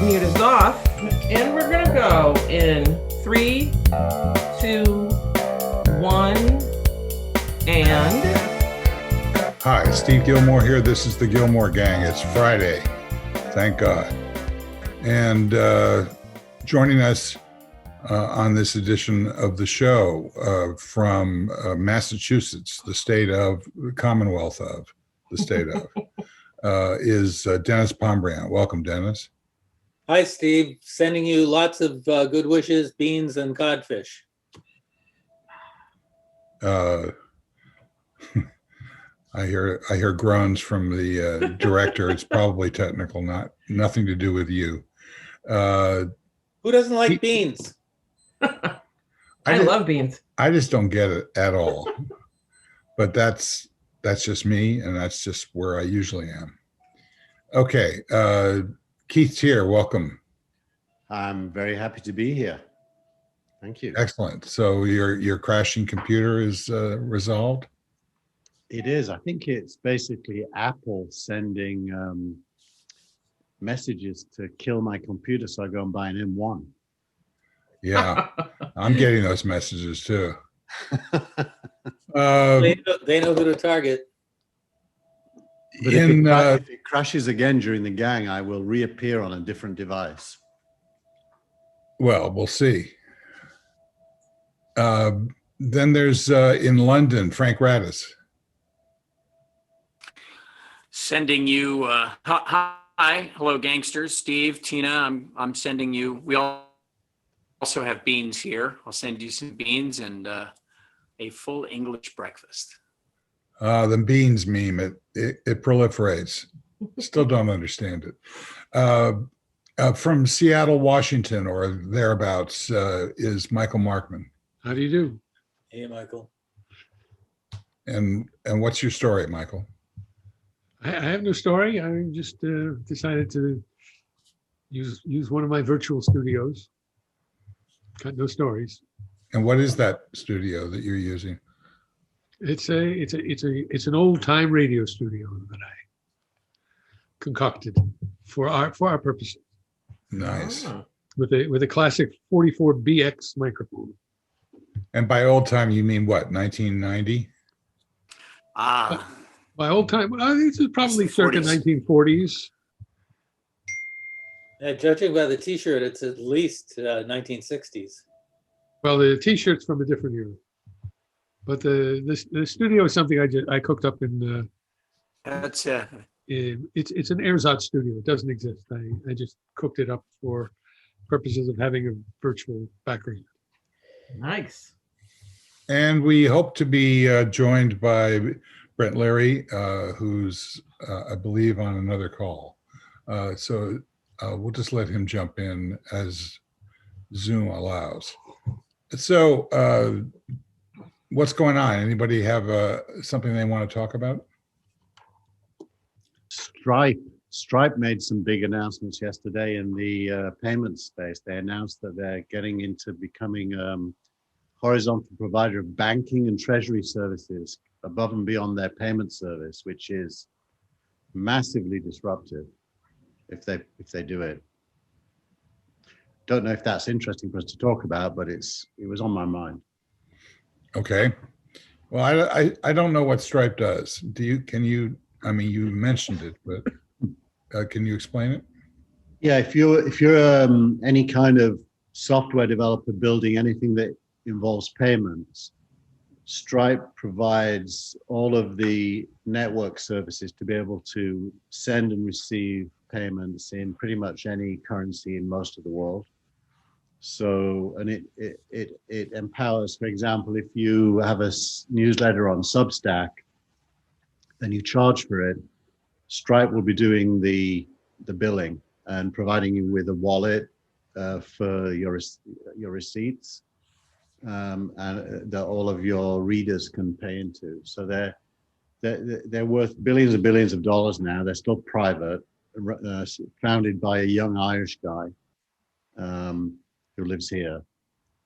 Mute is off, and we're gonna go in 3, 2, 1, and... Hi, Steve Gillmor here. This is the Gillmor Gang. It's Friday, thank God. And joining us on this edition of the show from Massachusetts, the Commonwealth of, the state of, is Denis Pombriant. Welcome, Denis. Hi, Steve. Sending you lots of good wishes, beans, and codfish. I hear groans from the director. It's probably technical, nothing to do with you. Who doesn't like beans? I love beans. I just don't get it at all. But that's just me, and that's just where I usually am. Okay, Keith Teare, welcome. I'm very happy to be here. Thank you. Excellent. So your crashing computer is resolved? It is. I think it's basically Apple sending messages to kill my computer, so I go and buy an M1. Yeah, I'm getting those messages too. They know who to target. But if it crashes again during the gang, I will reappear on a different device. Well, we'll see. Then there's in London, Frank Radice. Sending you hi, hello, gangsters. Steve, Tina, I'm sending you. We also have beans here. I'll send you some beans and a full English breakfast. The beans meme, it proliferates. Still don't understand it. From Seattle, Washington, or thereabouts, is Michael Markman. How do you do? Hey, Michael. And what's your story, Michael? I have no story. I just decided to use one of my virtual studios. Got no stories. And what is that studio that you're using? It's an old time radio studio that I concocted for our purposes. Nice. With a classic 44BX microphone. And by old time, you mean what? 1990? By old time, this is probably circa 40s. 1940s. Yeah, judging by the T-shirt, it's at least 1960s. Well, the T-shirt's from a different era, but the studio is something I cooked up in. That's It's an ersatz studio. It doesn't exist. I just cooked it up for purposes of having a virtual background. Nice. And we hope to be joined by Brent Leary, who's, I believe, on another call. So we'll just let him jump in as Zoom allows. So what's going on? Anybody have something they want to talk about? Stripe made some big announcements yesterday in the payment space. They announced that they're getting into becoming horizontal provider of banking and treasury services above and beyond their payment service, which is massively disruptive if they do it. Don't know if that's interesting for us to talk about, but it was on my mind. Okay. Well, I don't know what Stripe does. I mean, you mentioned it, but can you explain it? Yeah, if you're any kind of software developer building anything that involves payments, Stripe provides all of the network services to be able to send and receive payments in pretty much any currency in most of the world. So, and it empowers, for example, if you have a newsletter on Substack and you charge for it, Stripe will be doing the billing and providing you with a wallet for your receipts. And that all of your readers can pay into. So they're worth billions and billions of dollars now. They're still private, founded by a young Irish guy who lives here.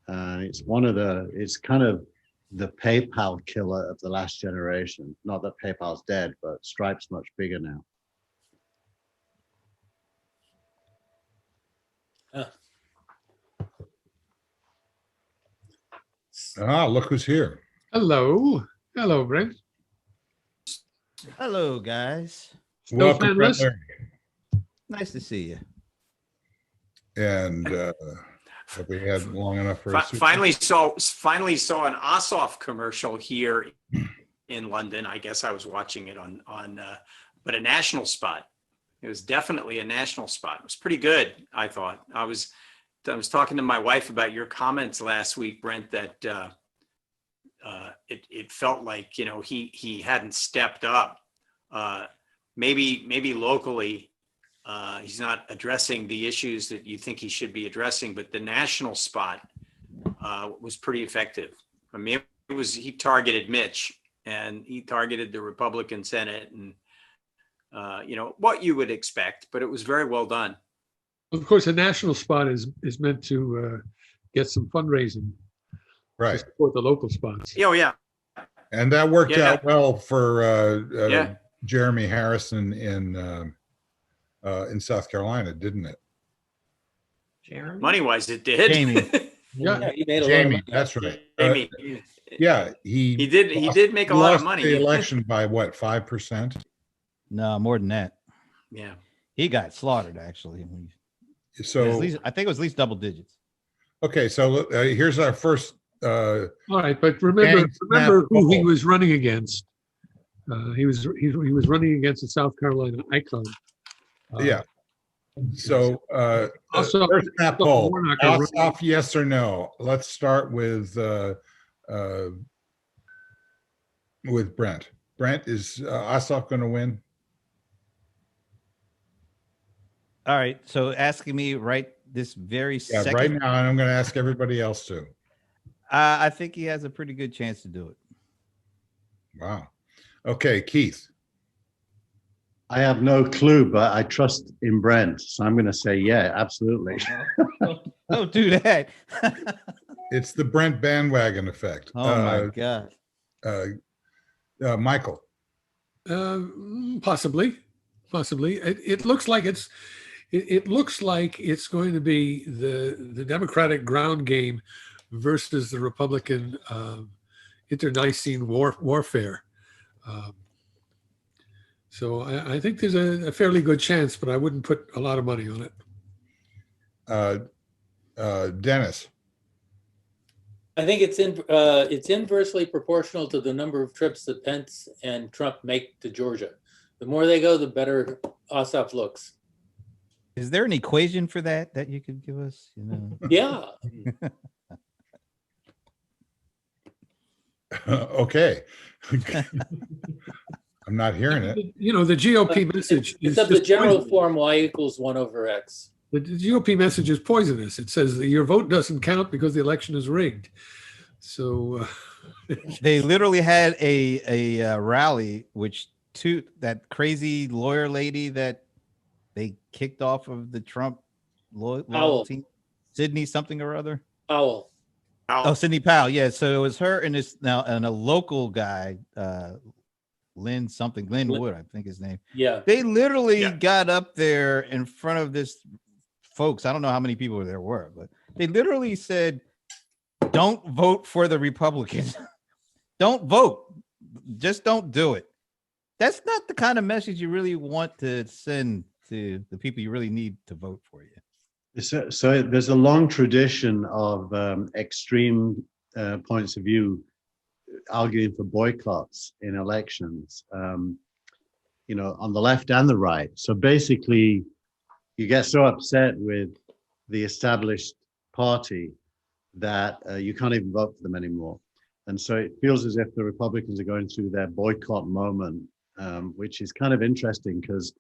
And it's kind of the PayPal killer of the last generation. Not that PayPal's dead, but Stripe's much bigger now. Look who's here. Hello. Hello, Brent. Hello, guys. Still Welcome, Brent fanless? Leary. Nice to see you. And have we had long enough for a super? Finally saw an Ossoff commercial here in London. I guess I was watching it on but a national spot. It was definitely a national spot. It was pretty good, I thought. I was talking to my wife about your comments last week, Brent, that it felt like, he hadn't stepped up. Maybe locally, he's not addressing the issues that you think he should be addressing, but the national spot was pretty effective. I mean, he targeted Mitch and he targeted the Republican Senate and what you would expect, but it was very well done. Of course, a national spot is meant to get some fundraising to Right. support the local spots. Oh, yeah. And that worked Yeah. out well for Yeah. Jeremy Harrison in South Carolina, didn't it? Jeremy? Money-wise, it did. Jamie. Yeah. He made a lot of Jamie, money. that's right. Jamie, Yeah, he did make a lot of lost money. the election by what, 5%? No, more than that. Yeah. He got slaughtered, actually. So, At least, I think it was at least double digits. okay, so here's our first. All right, but remember Gang snap who he poll. was running against. He was running against a South Carolina icon. Yeah. So Also, first snap poll. Warnock are running- Ossoff, yes or no? Let's start with Brent. Brent, is Ossoff going to win? All right. So asking me right this very Yeah, second. right now, and I'm going to ask everybody else too. I think he has a pretty good chance to do it. Wow. Okay, Keith. I have no clue, but I trust in Brent, so I'm going to say yeah, absolutely. Don't do that. It's the Brent bandwagon effect. Oh my God. Michael. Possibly. It looks like it looks like it's going to be the Democratic ground game versus the Republican internecine warfare. So I think there's a fairly good chance, but I wouldn't put a lot of money on it. Denis. I think it's inversely proportional to the number of trips that Pence and Trump make to Georgia. The more they go, the better Ossoff looks. Is there an equation for that you could give us? Yeah. Okay. I'm not hearing it. The GOP message is Except the just general poisonous. form y equals 1 over x. The GOP message is poisonous. It says that your vote doesn't count because the election is rigged. So They literally had a rally, which that crazy lawyer lady that they kicked off of the Trump loyalty, Sydney something or other. Powell. Oh, Sidney Powell. Yeah. So it was her and a local guy, Lynn Wood, I think his name. Yeah. They literally Yeah. got up there in front of this folks. I don't know how many people there were, but they literally said, "Don't vote for the Republicans. Don't vote. Just don't do it." That's not the kind of message you really want to send to the people you really need to vote for you. So there's a long tradition of extreme points of view arguing for boycotts in elections, on the left and the right. So basically, you get so upset with the established party that you can't even vote for them anymore. And so it feels as if the Republicans are going through their boycott moment, which is kind of interesting because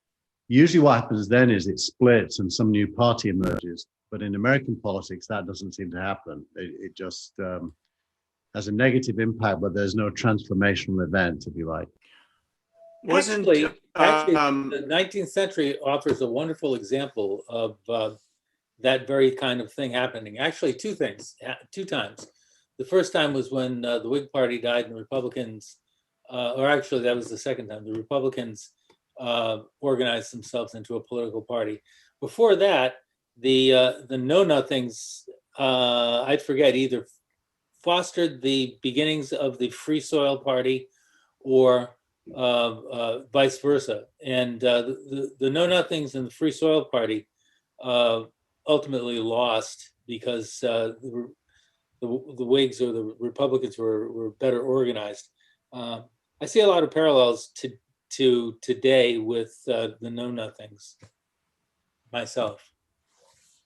usually what happens then is it splits and some new party emerges. But in American politics, that doesn't seem to happen. It just has a negative impact, but there's no transformational event, if you like. Actually, the 19th century offers a wonderful example of that very kind of thing happening. Actually, two times. The first time was when the Whig Party died and the Republicans, or actually that was the second time, the Republicans organized themselves into a political party. Before that, the Know Nothings, I forget, either fostered the beginnings of the Free Soil Party or vice versa. And the Know Nothings and the Free Soil Party ultimately lost because the Whigs or the Republicans were better organized. I see a lot of parallels to today with the Know Nothings myself.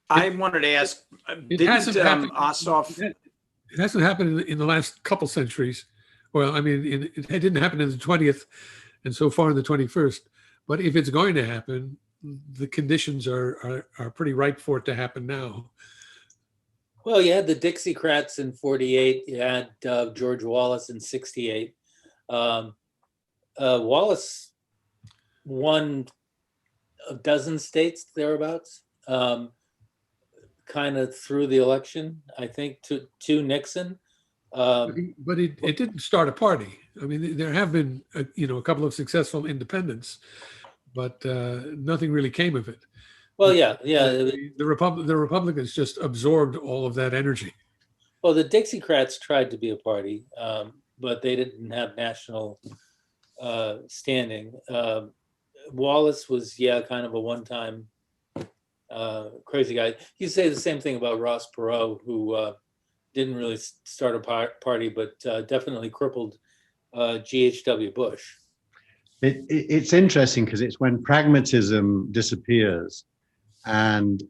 I wanted to ask, It hasn't happened. Ossoff, It hasn't happened in the last couple centuries. Well, I mean, it didn't happen in the 20th and so far in the 21st. But if it's going to happen, the conditions are pretty ripe for it to happen now. Well, you had the Dixiecrats in 48. You had George Wallace in 68. Wallace won a dozen states thereabouts, kind of through the election, I think, to Nixon. But it didn't start a party. I mean, there have been a couple of successful independents, but nothing really came of it. Well, yeah. The Republicans just absorbed all of that energy. Well, the Dixiecrats tried to be a party, but they didn't have national standing. Wallace was, kind of a one-time crazy guy. You say the same thing about Ross Perot, who didn't really start a party, but definitely crippled G.H.W. Bush. It's interesting because it's when pragmatism disappears and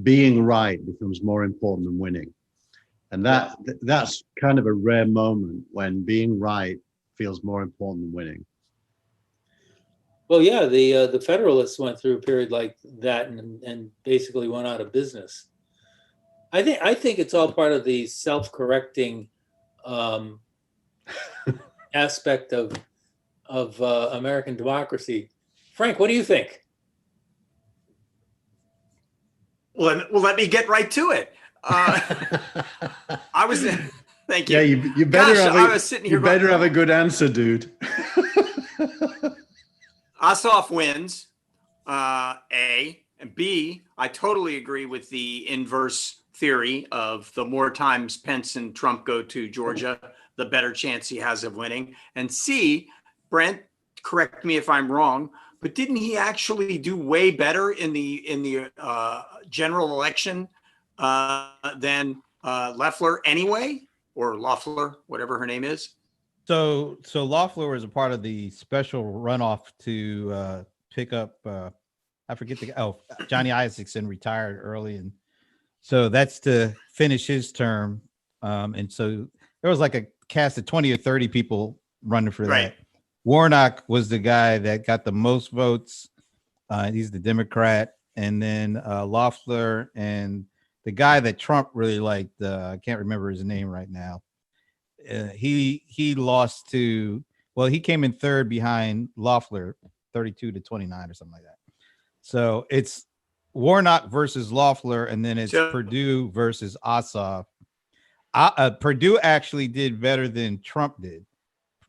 being right becomes more important than winning. And that's kind of a rare moment when being right feels more important than winning. Well, yeah, the Federalists went through a period like that and basically went out of business. I think it's all part of the self-correcting aspect of American democracy. Frank, what do you think? well, let me get right to it. I was, thank you. Yeah, you better I was sitting here. You better have a good answer, dude. Ossoff wins, A, and B, I totally agree with the inverse theory of the more times Pence and Trump go to Georgia, the better chance he has of winning. And C, Brent, correct me if I'm wrong, but didn't he actually do way better in the general election than Loeffler anyway, or Loeffler, whatever her name is? So Loeffler was a part of the special runoff to pick up, I forget Johnny Isakson retired early. And so that's to finish his term. And so there was like a cast of 20 or 30 people running for that. Warnock was the guy that got the most votes. He's the Democrat. And then Loeffler and the guy that Trump really liked, I can't remember his name right now. He lost to, well, he came in third behind Loeffler, 32-29 or something like that. So it's Warnock versus Loeffler, and then it's Perdue versus Ossoff. Perdue actually did better than Trump did.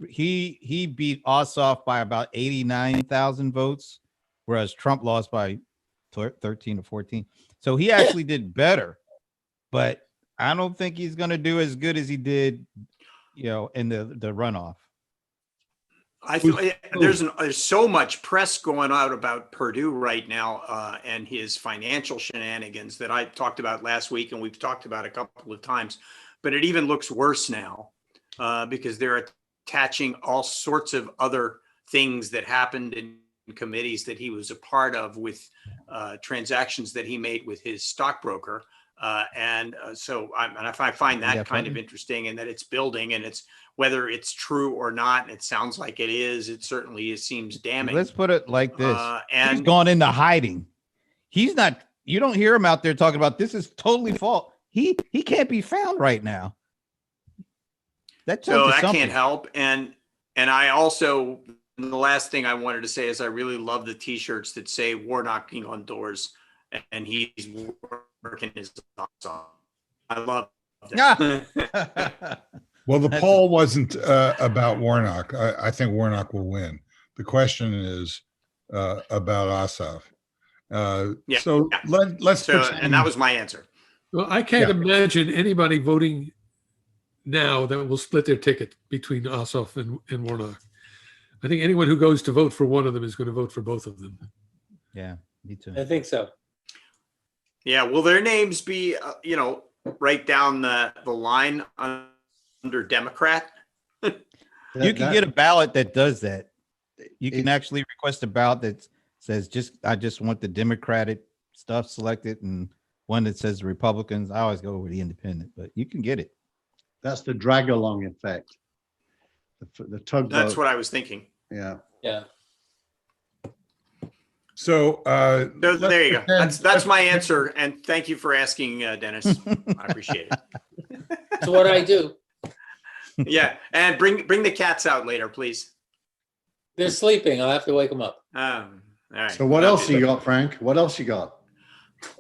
He beat Ossoff by about 89,000 votes, whereas Trump lost by 13 to 14. So he actually did better, but I don't think he's going to do as good as he did, in the runoff. I feel there's so much press going out about Perdue right now and his financial shenanigans that I talked about last week, and we've talked about a couple of times. But it even looks worse now because they're attaching all sorts of other things that happened in committees that he was a part of with transactions that he made with his stockbroker. So I find that kind of interesting, and that it's building, and it's whether it's true or not. And it sounds like it is. It certainly seems damning. Let's put it like this. And he's gone into hiding. He's not, you don't hear him out there talking about this is totally false. He can't be found right now. That can't help. And I also, the last thing I wanted to say is I really love the t-shirts that say "War knocking on doors," and he's working his socks off. I love that. Well, the poll wasn't about Warnock. I think Warnock will win. The question is about Ossoff. Yeah, So yeah. let's So, pretend, and that was my answer. Well, I can't Yeah. imagine anybody voting now that will split their ticket between Ossoff and Warnock. I think anyone who goes to vote for one of them is going to vote for both of them. Yeah, me too. I think so. Yeah, will their names be, right down the line under Democrat? You can get a ballot that does that. You can actually request a ballot that says I just want the Democratic stuff selected, and one that says Republicans. I always go with the independent, but you can get it. That's the drag along effect. The tugboat. That's what I was thinking. Yeah. Yeah. so So let's there you go. pretend- That's let's my pretend- answer. And thank you for asking, Dennis. I appreciate it. That's what I do. Yeah, and bring the cats out later, please. They're sleeping. I'll have to wake them up. All right. So what else you got, Frank? What else you got?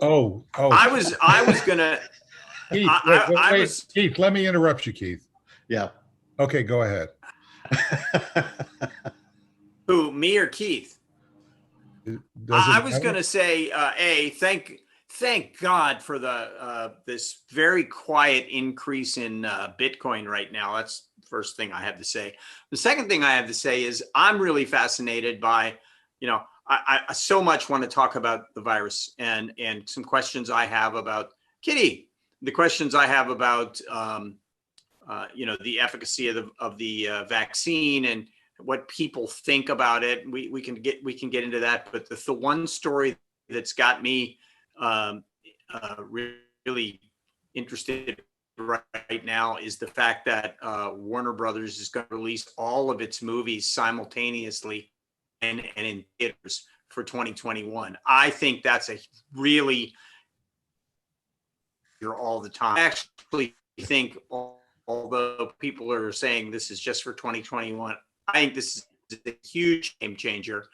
Oh, I was gonna. Keith, I wait, was- Keith, let me interrupt you, Keith. Yeah. Okay, go ahead. Who, me or Keith? Does I it was matter? going to say, thank God for the this very quiet increase in Bitcoin right now. That's the first thing I have to say. The second thing I have to say is I'm really fascinated by, I so much want to talk about the virus and some questions I have about Kitty, the questions I have about the efficacy of the vaccine and what people think about it. We can get into that, but the one story that's got me really interested right now is the fact that Warner Brothers is going to release all of its movies simultaneously and in theaters for 2021. I think that's a really all the time. I actually think, although people are saying this is just for 2021, I think this is a huge game changer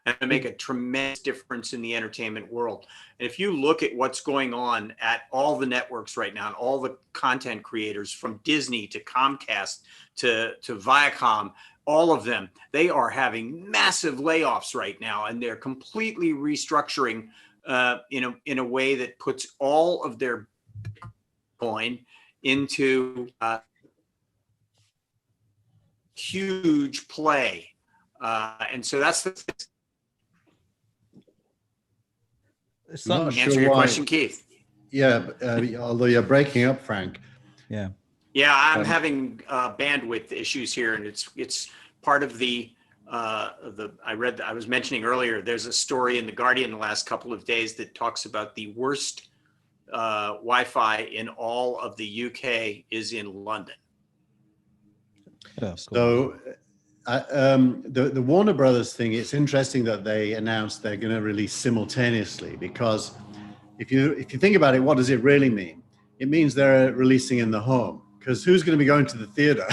and make a tremendous difference in the entertainment world. And if you look at what's going on at all the networks right now, and all the content creators from Disney to Comcast to Viacom, all of them, they are having massive layoffs right now, and they're completely restructuring in a way that puts all of their Bitcoin into huge play. And so that's the Not answer sure your why. question, Keith. Yeah, although you're breaking up, Frank. Yeah. Yeah, I'm having bandwidth issues here, and it's part of I was mentioning earlier, there's a story in The Guardian the last couple of days that talks about the worst Wi-Fi in all of the UK is in London. Oh, cool. So the Warner Brothers thing, it's interesting that they announced they're going to release simultaneously, because if you think about it, what does it really mean? It means they're releasing in the home, because who's going to be going to the theater?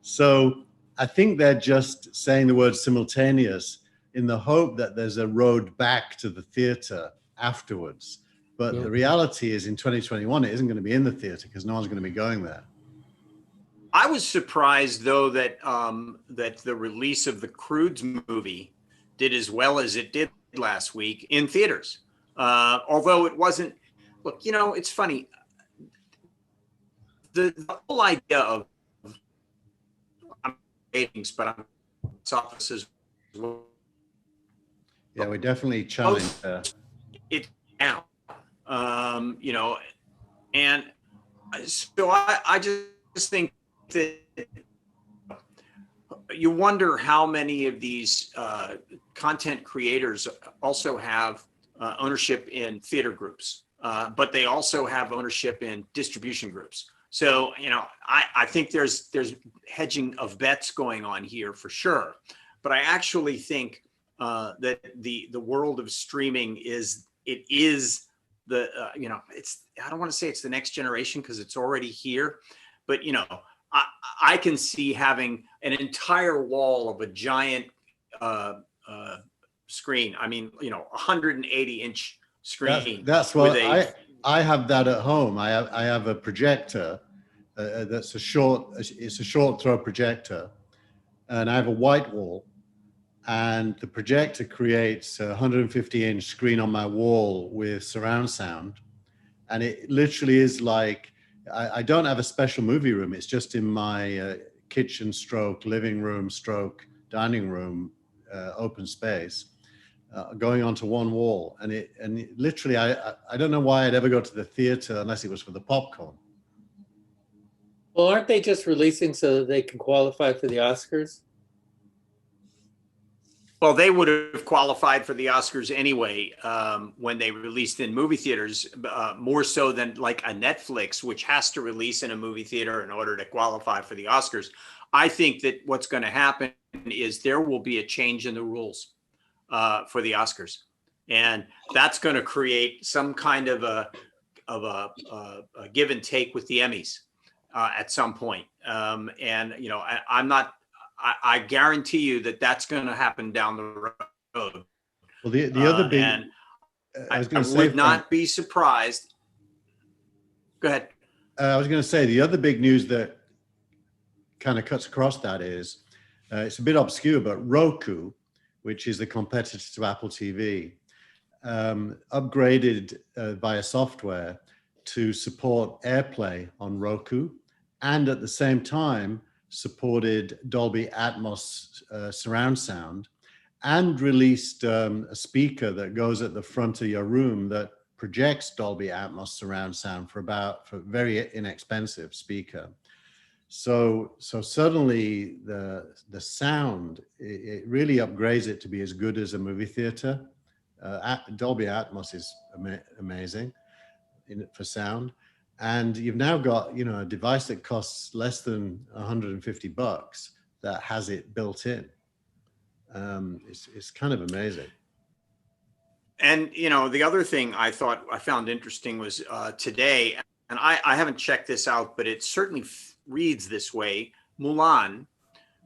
So I think they're just saying the word simultaneous in the hope that there's a road back to the theater afterwards. But the reality is in 2021, it isn't going to be in the theater because no one's going to be going there. I was surprised, though, that that the release of the Croods movie did as well as it did last week in theaters. Although it wasn't, look, it's funny. The whole idea of ratings, but I'm offices. Yeah, we definitely challenge It now, and so I just think that you wonder how many of these content creators also have ownership in theater groups, but they also have ownership in distribution groups. So, I think there's hedging of bets going on here for sure. But I actually think that the world of streaming is the, I don't want to say it's the next generation because it's already here. But, I can see having an entire wall of a giant screen. I mean, 180-inch screen. That's what I have that at home. I have a projector that's a short throw projector, and I have a white wall, and the projector creates a 150-inch screen on my wall with surround sound. And it literally is like, I don't have a special movie room. It's just in my kitchen stroke, living room stroke, dining room, open space, going onto one wall. And literally, I don't know why I'd ever go to the theater unless it was for the popcorn. Well, aren't they just releasing so that they can qualify for the Oscars? Well, they would have qualified for the Oscars anyway when they released in movie theaters, more so than like a Netflix, which has to release in a movie theater in order to qualify for the Oscars. I think that what's going to happen is there will be a change in the rules for the Oscars, and that's going to create some kind of a give and take with the Emmys at some point. And you know, I guarantee you that that's going to happen down the road. Well, the other big, and I was I going to say, would not be surprised. Go ahead. I was going to say the other big news that kind of cuts across that is, it's a bit obscure, but Roku, which is the competitor to Apple TV, upgraded via software to support AirPlay on Roku, and at the same time supported Dolby Atmos surround sound, and released a speaker that goes at the front of your room that projects Dolby Atmos surround sound for very inexpensive speaker. So suddenly the sound, it really upgrades it to be as good as a movie theater. Dolby Atmos is amazing for sound. And you've now got, you know, a device that costs less than $150 that has it built in. It's kind of amazing. And, you know, the other thing I found interesting was today, and I haven't checked this out, but it certainly reads this way. Mulan,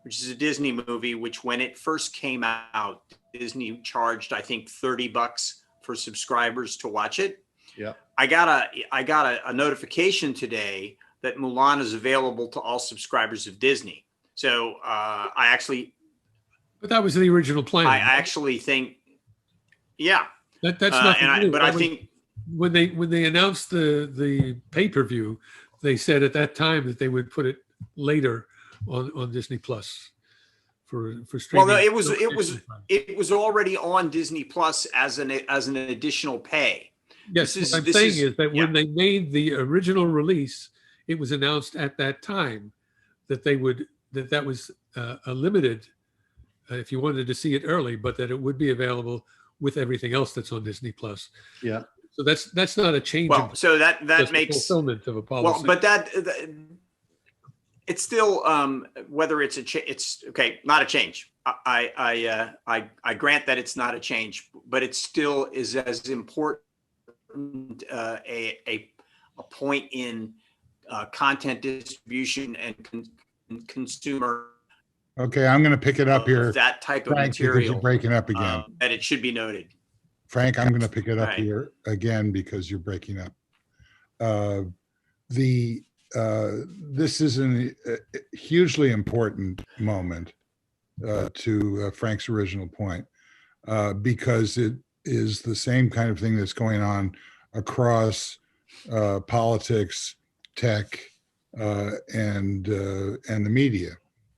which is a Disney movie, which when it first came out, Disney charged, I think, $30 for subscribers to watch it. Yeah. I got a notification today that Mulan is available to all subscribers of Disney. So But that was the original plan. I actually think, yeah. That's nothing new. But I think when they announced the pay-per-view, they said at that time that they would put it later on Disney Plus for streaming. Well, no, it was already on Disney Plus as an additional pay. Yes, what I'm saying is that when they made the original release, it was announced at that time that that was a limited, if you wanted to see it early, but that it would be available with everything else that's on Disney Plus. Yeah. So that's not a change. Well, so that makes fulfillment of a policy. Well, but it's still whether it's it's okay, not a change. I grant that it's not a change, but it still is as important a point in content distribution and consumer. Okay, I'm going to pick it up here. That type of Frank, because material. you're breaking up again. That it should be noted. Frank, I'm going to pick it up Right. here again because you're breaking up. This is a hugely important moment to Frank's original point because it is the same kind of thing that's going on across politics, tech, and the media,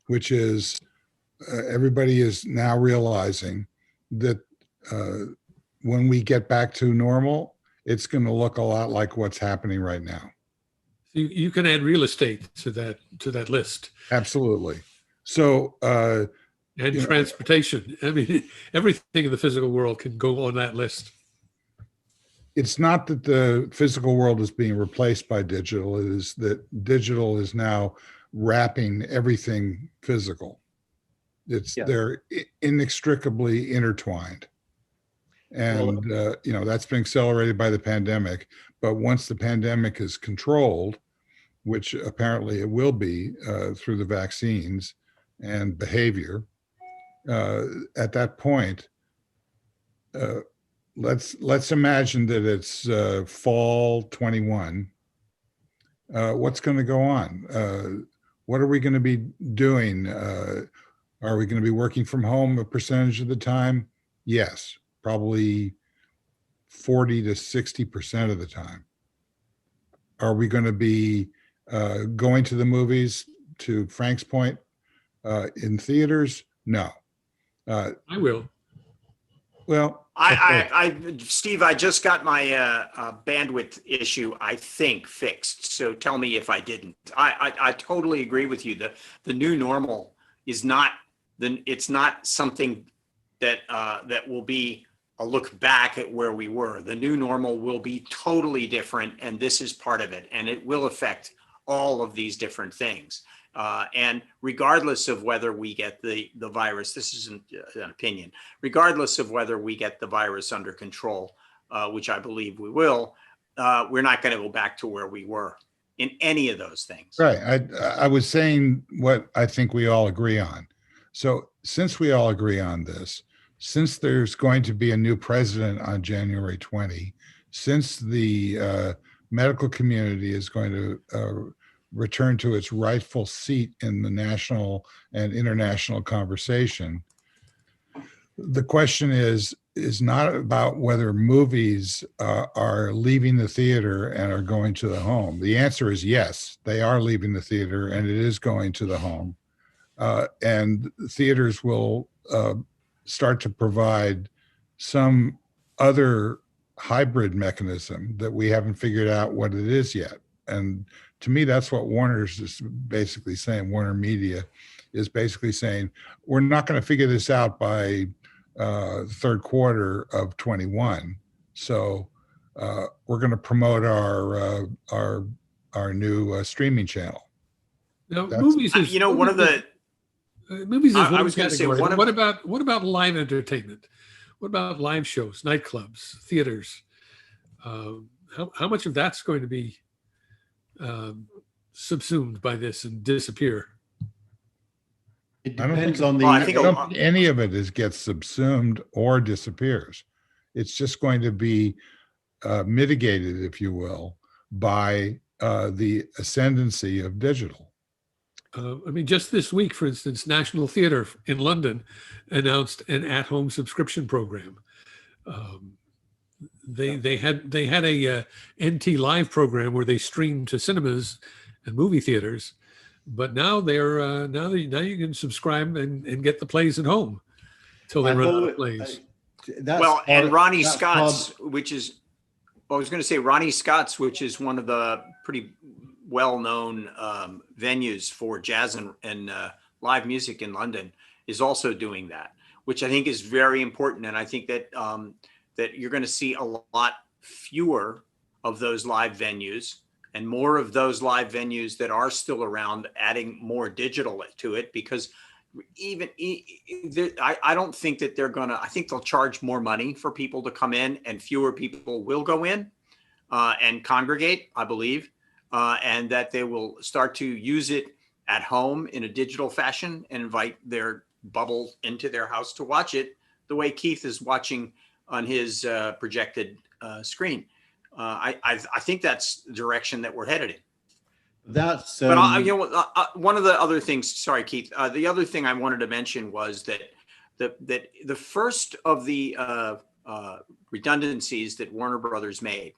which is everybody is now realizing that when we get back to normal, it's going to look a lot like what's happening right now. You can add real estate to that list. Absolutely. So and transportation. I mean, everything in the physical world can go on that list. It's not that the physical world is being replaced by digital. It is that digital is now wrapping everything physical. They're inextricably intertwined. And, that's been accelerated by the pandemic. But once the pandemic is controlled, which apparently it will be through the vaccines and behavior, at that point, let's imagine that it's fall 21. What's going to go on? What are we going to be doing? Are we going to be working from home a percentage of the time? Yes, probably 40 to 60% of the time. Are we going to be going to the movies, to Frank's point, in theaters? No. I will. Well, Steve, I just got my bandwidth issue, I think, fixed. So tell me if I didn't. I totally agree with you. The new normal is not it's not something that that will be a look back at where we were. The new normal will be totally different, and this is part of it, and it will affect all of these different things. And regardless of whether we get the virus, this isn't an opinion, regardless of whether we get the virus under control, which I believe we will, we're not going to go back to where we were in any of those things. right. I was saying what I think we all agree on. So since we all agree on this, since there's going to be a new president on January 20, since the medical community is going to return to its rightful seat in the national and international conversation, the question is not about whether movies are leaving the theater and are going to the home. The answer is yes, they are leaving the theater and it is going to the home. And theaters will start to provide some other hybrid mechanism that we haven't figured out what it is yet. And to me, that's what Warner's is basically saying. Warner Media is basically saying, we're not going to figure this out by third quarter of 21. So we're going to promote our new streaming channel. Now, movies is one of the movies is I one was going to say category. one of What about live entertainment? What about live shows, nightclubs, theaters? How much of that's going to be subsumed by this and disappear? It I don't depends think, on the. Well, I think I don't think any of it gets subsumed or disappears. It's just going to be mitigated, if you will, by the ascendancy of digital. I mean, just this week, for instance, National Theatre in London announced an at-home subscription program. They had a NT Live program where they streamed to cinemas and movie theaters, but now now you can subscribe and get the plays at home till they run out of plays. And Ronnie Scott's, which is, I was going to say Ronnie Scott's, which is one of the pretty well-known venues for jazz and live music in London, is also doing that, which I think is very important. And I think that that you're going to see a lot fewer of those live venues and more of those live venues that are still around, adding more digital to it, because I don't think that I think they'll charge more money for people to come in, and fewer people will go in and congregate, I believe, and that they will start to use it at home in a digital fashion and invite their bubble into their house to watch it the way Keith is watching on his projected screen. I think that's the direction that we're headed in. That's but one of the other things, sorry, Keith, the other thing I wanted to mention was that the first of the redundancies that Warner Brothers made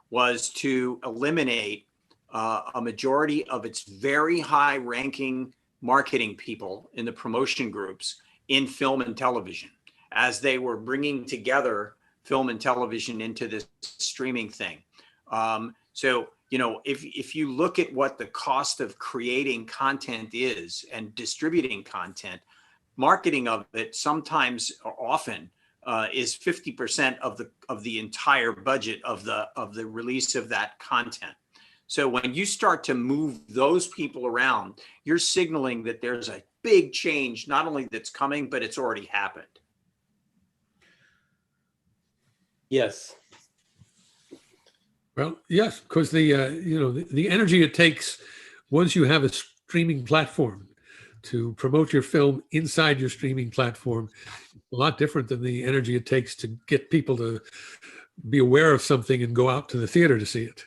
was to eliminate a majority of its very high ranking marketing people in the promotion groups in film and television, as they were bringing together film and television into this streaming thing. So, if you look at what the cost of creating content is and distributing content, marketing of it sometimes or often is 50% of the entire budget of the release of that content. So when you start to move those people around, you're signaling that there's a big change, not only that's coming, but it's already happened. Yes. Well, yes, because the energy it takes once you have a streaming platform to promote your film inside your streaming platform, a lot different than the energy it takes to get people to be aware of something and go out to the theater to see it.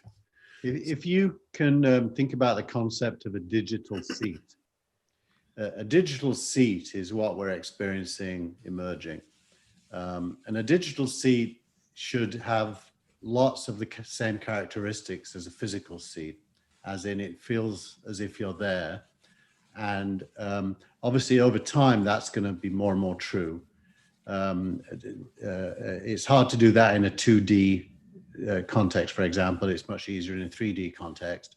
If you can think about the concept of a digital seat, a digital seat is what we're experiencing emerging. And a digital seat should have lots of the same characteristics as a physical seat, as in it feels as if you're there. And obviously over time, that's going to be more and more true. It's hard to do that in a 2D context, for example. It's much easier in a 3D context.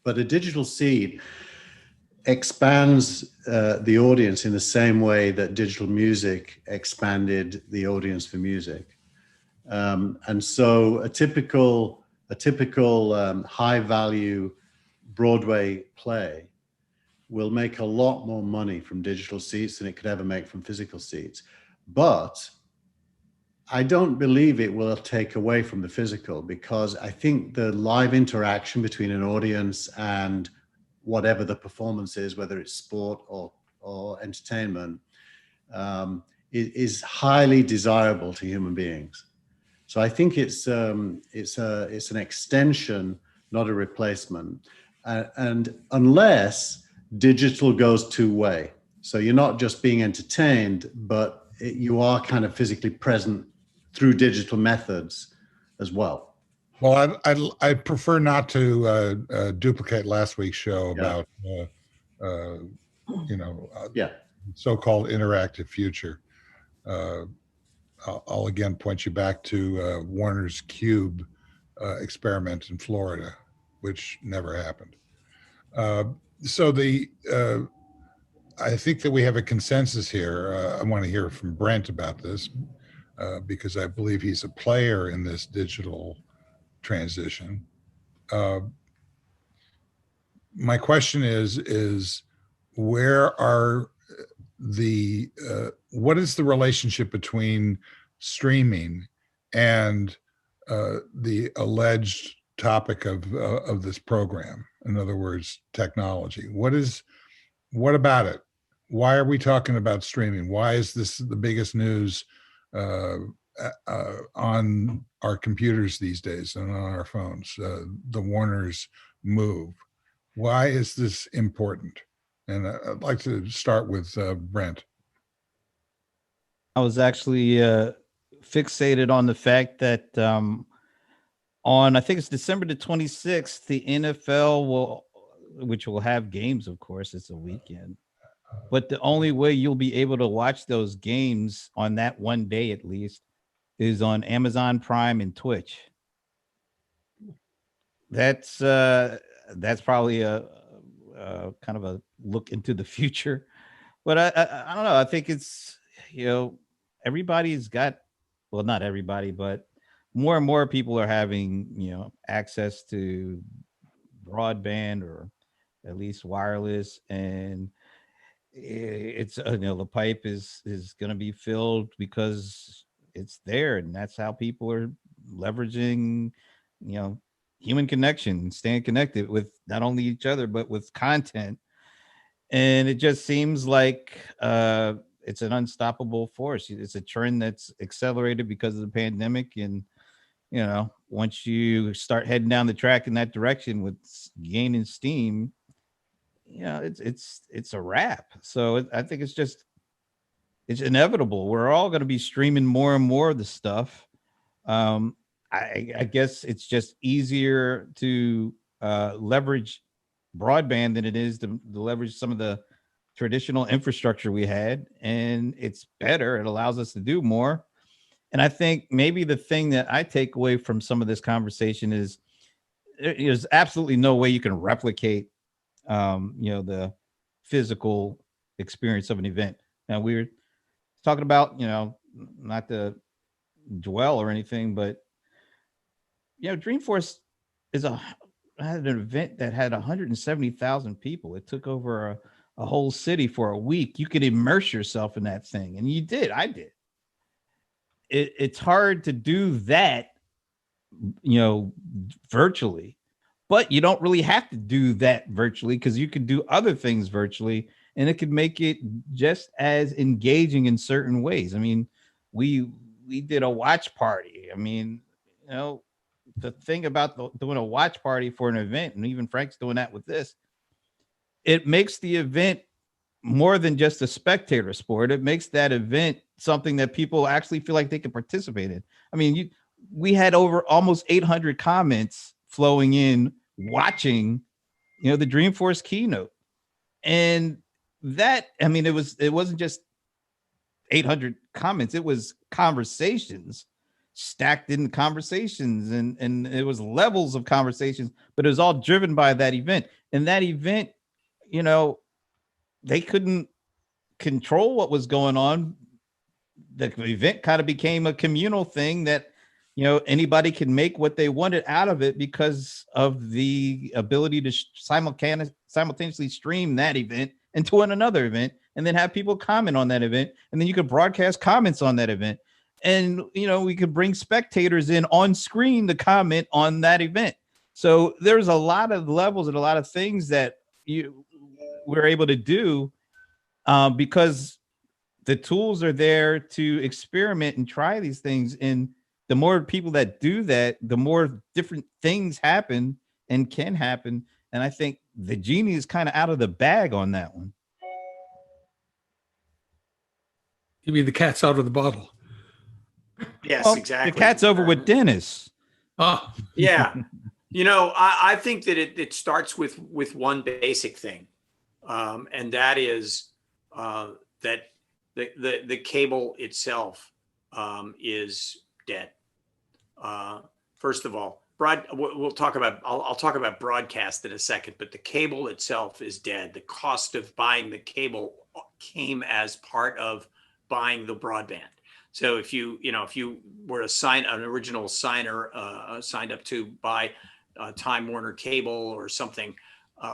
But a digital seed expands the audience in the same way that digital music expanded the audience for music. And so a typical high value Broadway play will make a lot more money from digital seats than it could ever make from physical seats. But I don't believe it will take away from the physical, because I think the live interaction between an audience and whatever the performance is, whether it's sport or entertainment, is highly desirable to human beings. So I think it's an extension, not a replacement. And unless digital goes two-way, so you're not just being entertained, but you are kind of physically present through digital methods as well. Well, I prefer not to duplicate last week's show about so-called interactive future. I'll again point you back to Warner's Cube experiment in Florida, which never happened. I think that we have a consensus here. I want to hear from Brent about this because I believe he's a player in this digital transition. My question is where are what is the relationship between streaming and the alleged topic of this program? In other words, technology. What about it? Why are we talking about streaming? Why is this the biggest news on our computers these days and on our phones? The Warner's move. Why is this important? And I'd like to start with Brent. I was actually fixated on the fact that on, I think it's December the 26th, the NFL which will have games, of course, it's a weekend. But the only way you'll be able to watch those games on that one day, at least, is on Amazon Prime and Twitch. That's probably a kind of a look into the future. But I don't know. I think it's, everybody's got, well, not everybody, but more and more people are having, access to broadband or at least wireless, and it's the pipe is going to be filled because it's there, and that's how people are leveraging human connection, staying connected with not only each other but with content. And it just seems like it's an unstoppable force. It's a trend that's accelerated because of the pandemic, and once you start heading down the track in that direction with gaining steam, it's a wrap. So I think it's inevitable. We're all going to be streaming more and more of the stuff. I guess it's just easier to leverage broadband than it is to leverage some of the traditional infrastructure we had, and it's better. It allows us to do more. And I think maybe the thing that I take away from some of this conversation is there's absolutely no way you can replicate the physical experience of an event. Now, we were talking about, not to dwell or anything, but Dreamforce had an event that had 170,000 people. It took over a whole city for a week. You could immerse yourself in that thing, and you did. I did. It's hard to do that, virtually, but you don't really have to do that virtually, because you could do other things virtually, and it could make it just as engaging in certain ways. I mean, we did a watch party. I mean, the thing about doing a watch party for an event, and even Frank's doing that with this, it makes the event more than just a spectator sport. It makes that event something that people actually feel like they can participate in. I mean, we had over almost 800 comments flowing in watching, the Dreamforce keynote. And that, I mean, it wasn't just 800 comments, it was conversations stacked in conversations, and it was levels of conversations, but it was all driven by that event. And that event, they couldn't control what was going on. The event kind of became a communal thing that anybody can make what they wanted out of it because of the ability to simultaneously stream that event into another event, and then have people comment on that event, and then you could broadcast comments on that event, and we could bring spectators in on screen to comment on that event. So there's a lot of levels and a lot of things that we're able to do because the tools are there to experiment and try these things. And the more people that do that, the more different things happen and can happen. And I think the genie is kind of out of the bag on that one. You mean the cat's out of the bottle? Yes, Well, exactly. The cat's over with Denis. Oh, Yeah. I think that it starts with one basic thing. And that is that the cable itself is dead. First of all, I'll talk about broadcast in a second, but the cable itself is dead. The cost of buying the cable came as part of buying the broadband. So if you were an original signer, signed up to buy Time Warner cable or something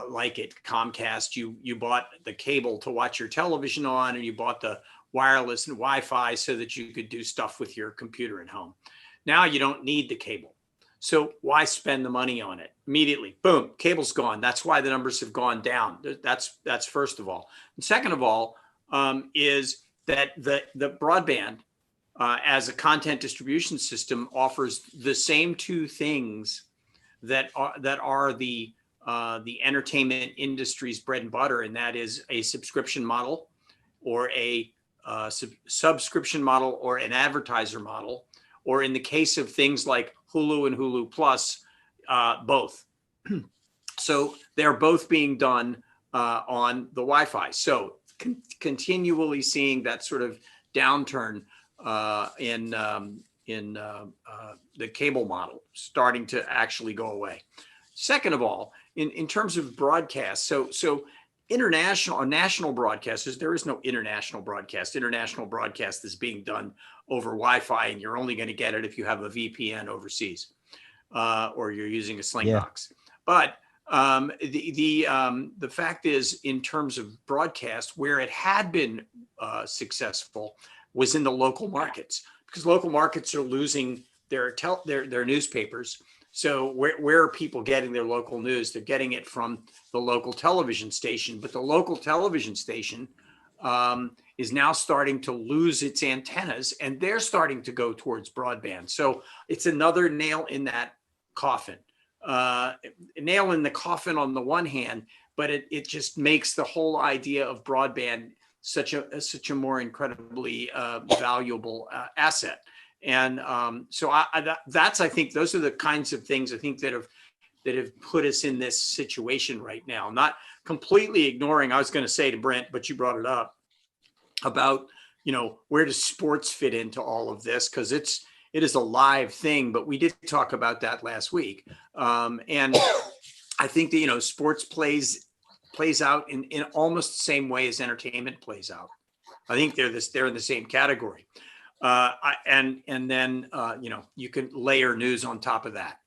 like it, Comcast, you bought the cable to watch your television on, and you bought the wireless and Wi-Fi so that you could do stuff with your computer at home. Now you don't need the cable. So why spend the money on it? Immediately, boom, cable's gone. That's why the numbers have gone down. That's first of all. And second of all, is that the broadband as a content distribution system offers the same two things that are the entertainment industry's bread and butter, and that is a subscription model, or a subscription model, or an advertiser model, or in the case of things like Hulu and Hulu Plus, both. So they're both being done on the Wi-Fi. So continually seeing that sort of downturn in the cable model starting to actually go away. Second of all, in terms of broadcast, so international or national broadcasters, there is no international broadcast. International broadcast is being done over Wi-Fi, and you're only going to get it if you have a VPN overseas, or you're using a Slingbox. Yeah. But the fact is, in terms of broadcast, where it had been successful was in the local markets, because local markets are losing their newspapers. So where are people getting their local news? They're getting it from the local television station, but the local television station is now starting to lose its antennas, and they're starting to go towards broadband. So it's another nail in that coffin. Nail in the coffin on the one hand, but it just makes the whole idea of broadband such a more incredibly valuable asset. And so I think those are the kinds of things I think that have put us in this situation right now. Not completely ignoring, I was going to say to Brent, but you brought it up about, where does sports fit into all of this? Because it is a live thing, but we did talk about that last week. And I think that, sports plays out in almost the same way as entertainment plays out. I think they're in the same category. And then you can layer news on top of that.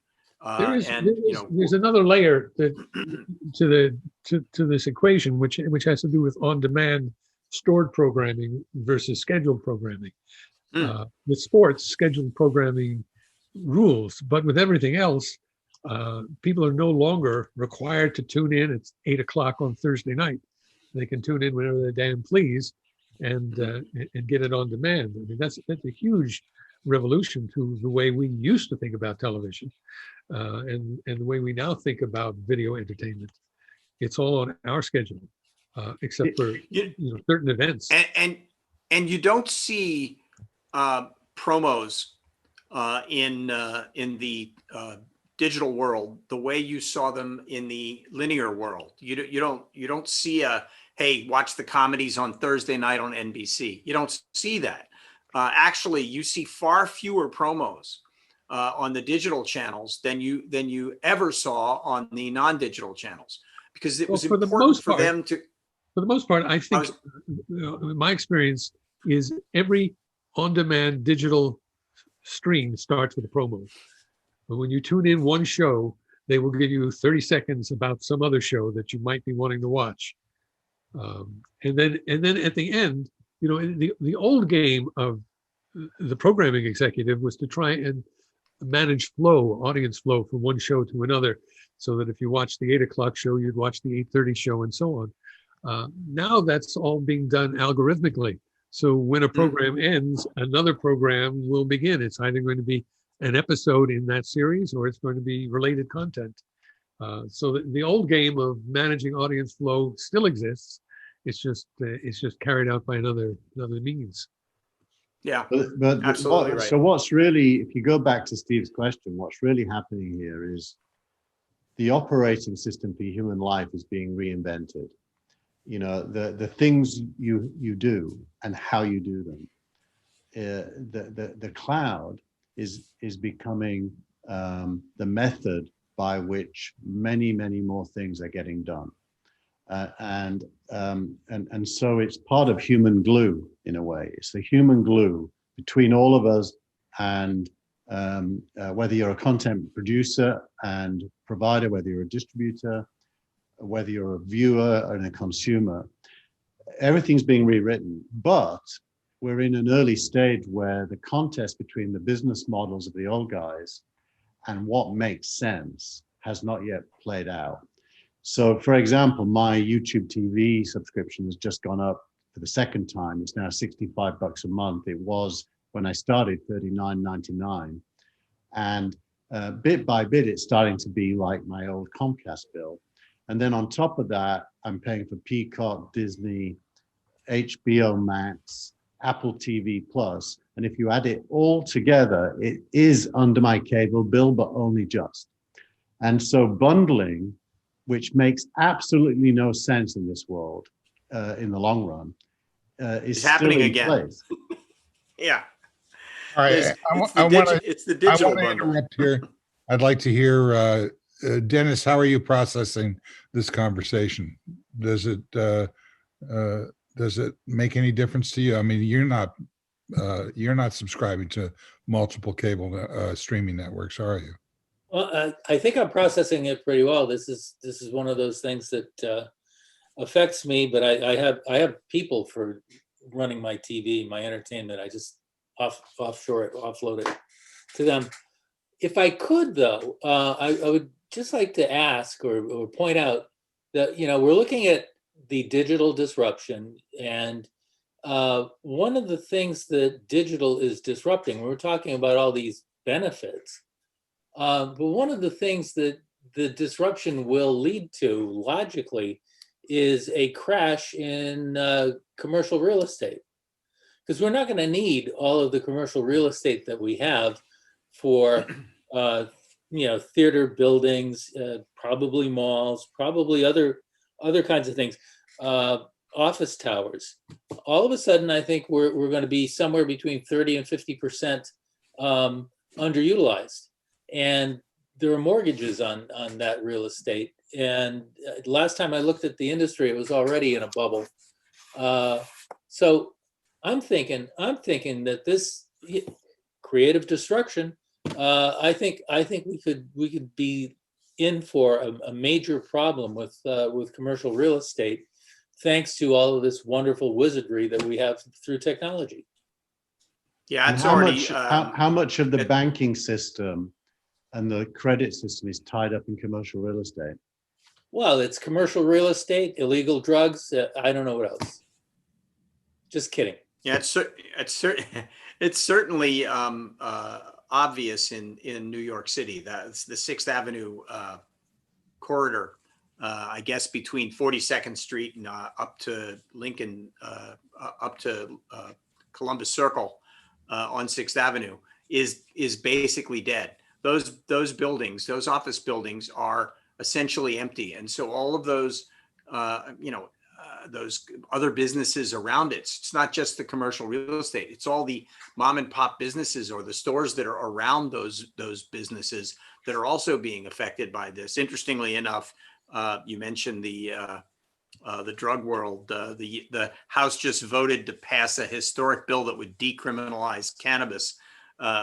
There's another layer to this equation, which has to do with on-demand stored programming versus scheduled programming. With sports, scheduled programming rules, but with everything else, people are no longer required to tune in at 8 o'clock on Thursday night. They can tune in whenever they damn please, and get it on demand. I mean, that's a huge revolution to the way we used to think about television, and the way we now think about video entertainment. It's all on our schedule. except for You- certain events. And you don't see promos in the digital world the way you saw them in the linear world. You don't see hey, watch the comedies on Thursday night on NBC. You don't see that. Actually, you see far fewer promos on the digital channels than you ever saw on the non-digital channels, because it was for the important most for part, them to. For the most part, I think my experience is every on-demand digital stream starts with a promo. But when you tune in one show, they will give you 30 seconds about some other show that you might be wanting to watch. And then at the end, the old game of the programming executive was to try and manage audience flow from one show to another, so that if you watch the 8 o'clock show, you'd watch the 8:30 show and so on. Now that's all being done algorithmically. So when a program ends, another program will begin. It's either going to be an episode in that series, or it's going to be related content. So the old game of managing audience flow still exists. It's just carried out by another means. Yeah, But absolutely right. So what's really, if you go back to Steve's question, what's really happening here is the operating system for human life is being reinvented. The things you do and how you do them. The cloud is becoming the method by which many more things are getting done, and so it's part of human glue in a way. It's the human glue between all of us, and whether you're a content producer and provider, whether you're a distributor, whether you're a viewer and a consumer, everything's being rewritten. But we're in an early stage where the contest between the business models of the old guys and what makes sense has not yet played out. So, for example, my YouTube TV subscription has just gone up for the second time. It's now $65 a month. It was, when I started, $39.99. And bit by bit, it's starting to be like my old Comcast bill. And then on top of that, I'm paying for Peacock, Disney, HBO Max, Apple TV Plus. And if you add it all together, it is under my cable bill, but only just. And so bundling, which makes absolutely no sense in this world in the long run, is happening still in again. place. Yeah. All right, It's the digital I want to bundle. interrupt here. I'd like to hear, Dennis, how are you processing this conversation? Does it make any difference to you? I mean, you're not subscribing to multiple cable streaming networks, are you? Well, I think I'm processing it pretty well. This is one of those things that affects me, but I have people for running my TV, my entertainment. I just offload it to them. If I could, though, I would just like to ask or point out that we're looking at the digital disruption, and one of the things that digital is disrupting, we're talking about all these benefits, but one of the things that the disruption will lead to logically is a crash in commercial real estate, because we're not going to need all of the commercial real estate that we have for theater buildings, probably malls, probably other kinds of things, office towers. All of a sudden, I think we're going to be somewhere between 30 and 50% underutilized, and there are mortgages on that real estate. And last time I looked at the industry, it was already in a bubble. So I'm thinking that this creative destruction, I think we could be in for a major problem with commercial real estate, thanks to all of this wonderful wizardry that we have through technology. Yeah, it's how much of the banking system and the credit system is tied up in commercial real estate? Well, it's commercial real estate, illegal drugs. I don't know what else. Just kidding. Yeah, it's certainly obvious in New York City. That's the 6th Avenue corridor I guess between 42nd Street and up to Lincoln, up to Columbus Circle on 6th Avenue is basically dead. Those buildings, those office buildings are essentially empty. And so all of those, those other businesses around it, it's not just the commercial real estate, it's all the mom and pop businesses or the stores that are around those businesses that are also being affected by this. Interestingly enough, you mentioned the drug world. The House just voted to pass a historic bill that would decriminalize cannabis,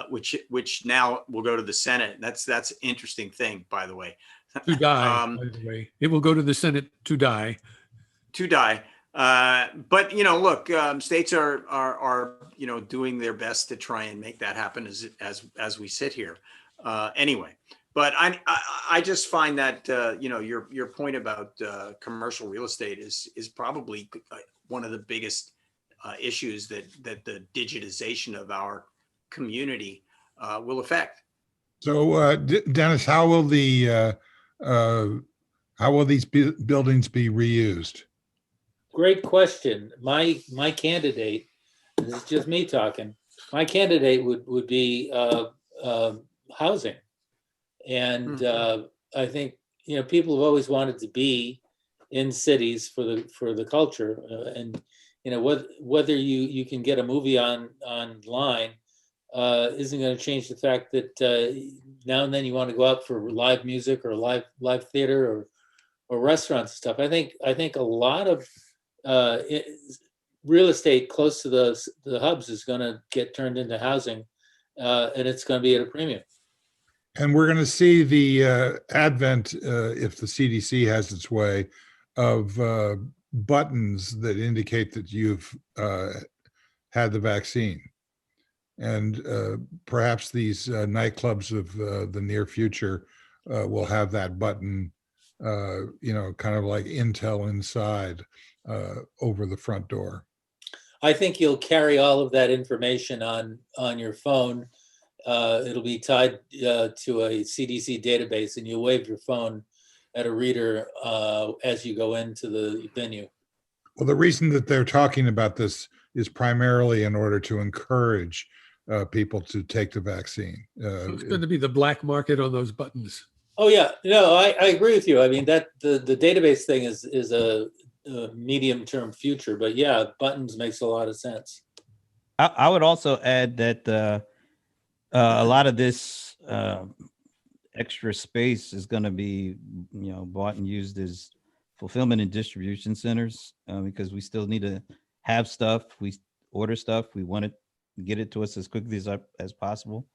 which now will go to the Senate. That's an interesting thing, by the way. To die, by the way. It will go to the Senate to die. To die. But look, states are doing their best to try and make that happen as we sit here. Anyway, but I just find that your point about commercial real estate is probably one of the biggest issues that the digitization of our community will affect. So, Dennis, how will these buildings be reused? Great question. My candidate, this is just me talking, my candidate would be housing. And I think, people have always wanted to be in cities for the culture. And, whether you can get a movie online isn't going to change the fact that now and then you want to go out for live music or live theater or restaurants and stuff. I think a lot of real estate close to the hubs is going to get turned into housing, and it's going to be at a premium. And we're going to see the advent, if the CDC has its way, of buttons that indicate that you've had the vaccine. And perhaps these nightclubs of the near future will have that button, kind of like Intel inside over the front door. I think you'll carry all of that information on your phone. It'll be tied to a CDC database, and you'll wave your phone at a reader as you go into the venue. Well, the reason that they're talking about this is primarily in order to encourage people to take the vaccine. So it's going to be the black market on those buttons. Oh yeah, no, I agree with you. I mean, that the database thing is a medium-term future, but yeah, buttons makes a lot of sense. I would also add that a lot of this extra space is going to be, bought and used as fulfillment and distribution centers, because we still need to have stuff. We order stuff. We want to get it to us as quickly as possible.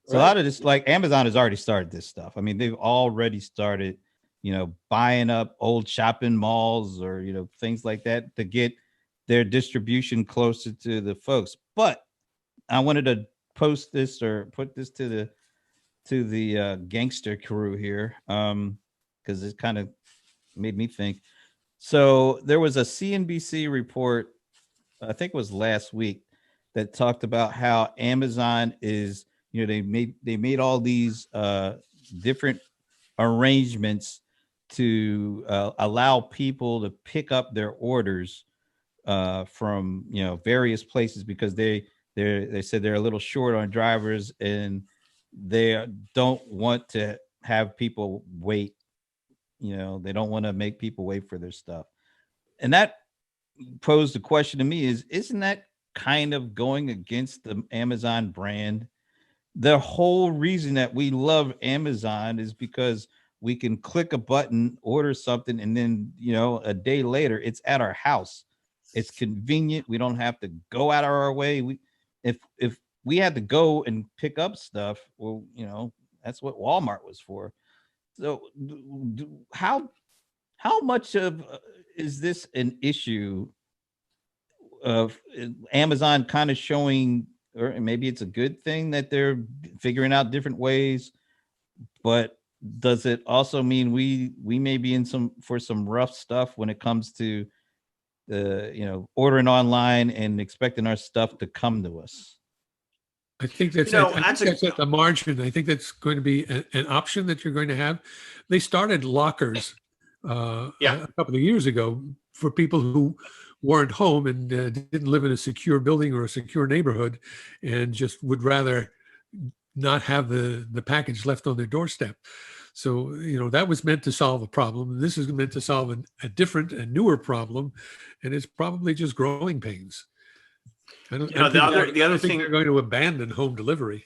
So right. A lot of this, like Amazon has already started this stuff. I mean, they've already started, buying up old shopping malls or, things like that to get their distribution closer to the folks. But I wanted to post this or put this to the gangster crew here, because it kind of made me think. So there was a CNBC report, I think it was last week, that talked about how Amazon is, they made all these different arrangements to allow people to pick up their orders from various places, because they said they're a little short on drivers and they don't want to have people wait. They don't want to make people wait for their stuff. And that posed a question to me isn't that kind of going against the Amazon brand? The whole reason that we love Amazon is because we can click a button, order something, and then, a day later it's at our house. It's convenient. We don't have to go out of our way. If we had to go and pick up stuff, well, that's what Walmart was for. So how much of is this an issue of Amazon kind of showing, or maybe it's a good thing that they're figuring out different ways, but does it also mean we may be in for some rough stuff when it comes to ordering online and expecting our stuff to come to us? I think that's at the margin. I think that's going to be an option that you're going to have. They started lockers Yeah. a couple of years ago for people who weren't home and didn't live in a secure building or a secure neighborhood and just would rather not have the package left on their doorstep. So, that was meant to solve a problem. This is meant to solve a different and newer problem. And it's probably just growing pains. I don't think they're going to abandon home delivery.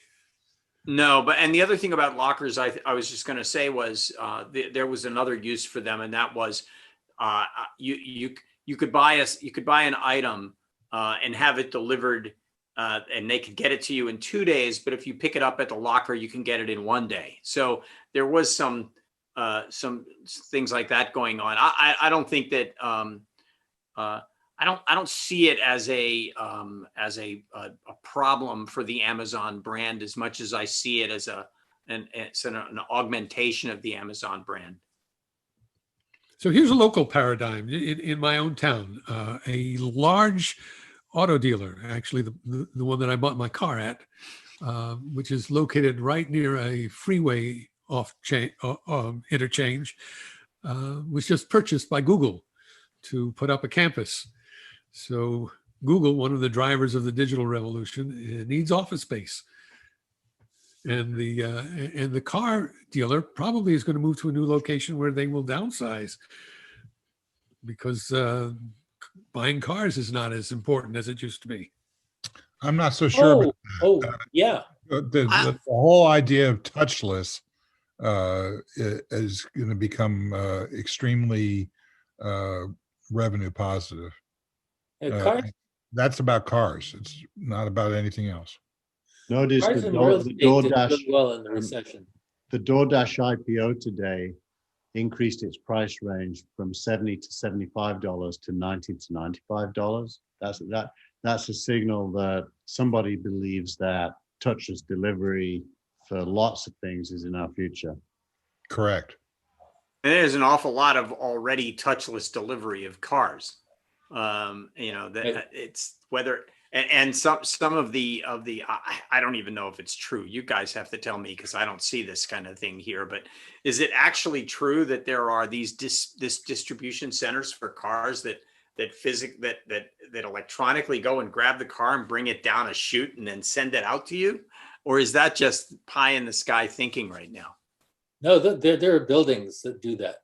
No, and the other thing about lockers, I was just going to say was there was another use for them, and that was you could buy an item and have it delivered, and they could get it to you in 2 days. But if you pick it up at the locker, you can get it in 1 day. So there was some things like that going on. I don't think that. I don't see it as a problem for the Amazon brand as much as I see it as an augmentation of the Amazon brand. So here's a local paradigm in my own town. A large auto dealer, actually the one that I bought my car at, which is located right near a freeway interchange, was just purchased by Google to put up a campus. So Google, one of the drivers of the digital revolution, needs office space. And the car dealer probably is going to move to a new location where they will downsize because buying cars is not as important as it used to be. I'm not so sure. Yeah. The whole idea of touchless is going to become extremely revenue positive. That's about cars. It's not about anything else. Notice Cars the and real estate did DoorDash, really well in the recession. the DoorDash IPO today increased its price range from $70 to $75 to $90 to $95. That's a signal that somebody believes that touchless delivery for lots of things is in our future. Correct. And there's an awful lot of already touchless delivery of cars. It's whether and some of the I don't even know if it's true. You guys have to tell me because I don't see this kind of thing here. But is it actually true that there are these this distribution centers for cars that electronically go and grab the car and bring it down a chute and then send it out to you, or is that just pie in the sky thinking right now? No, there are buildings that do that.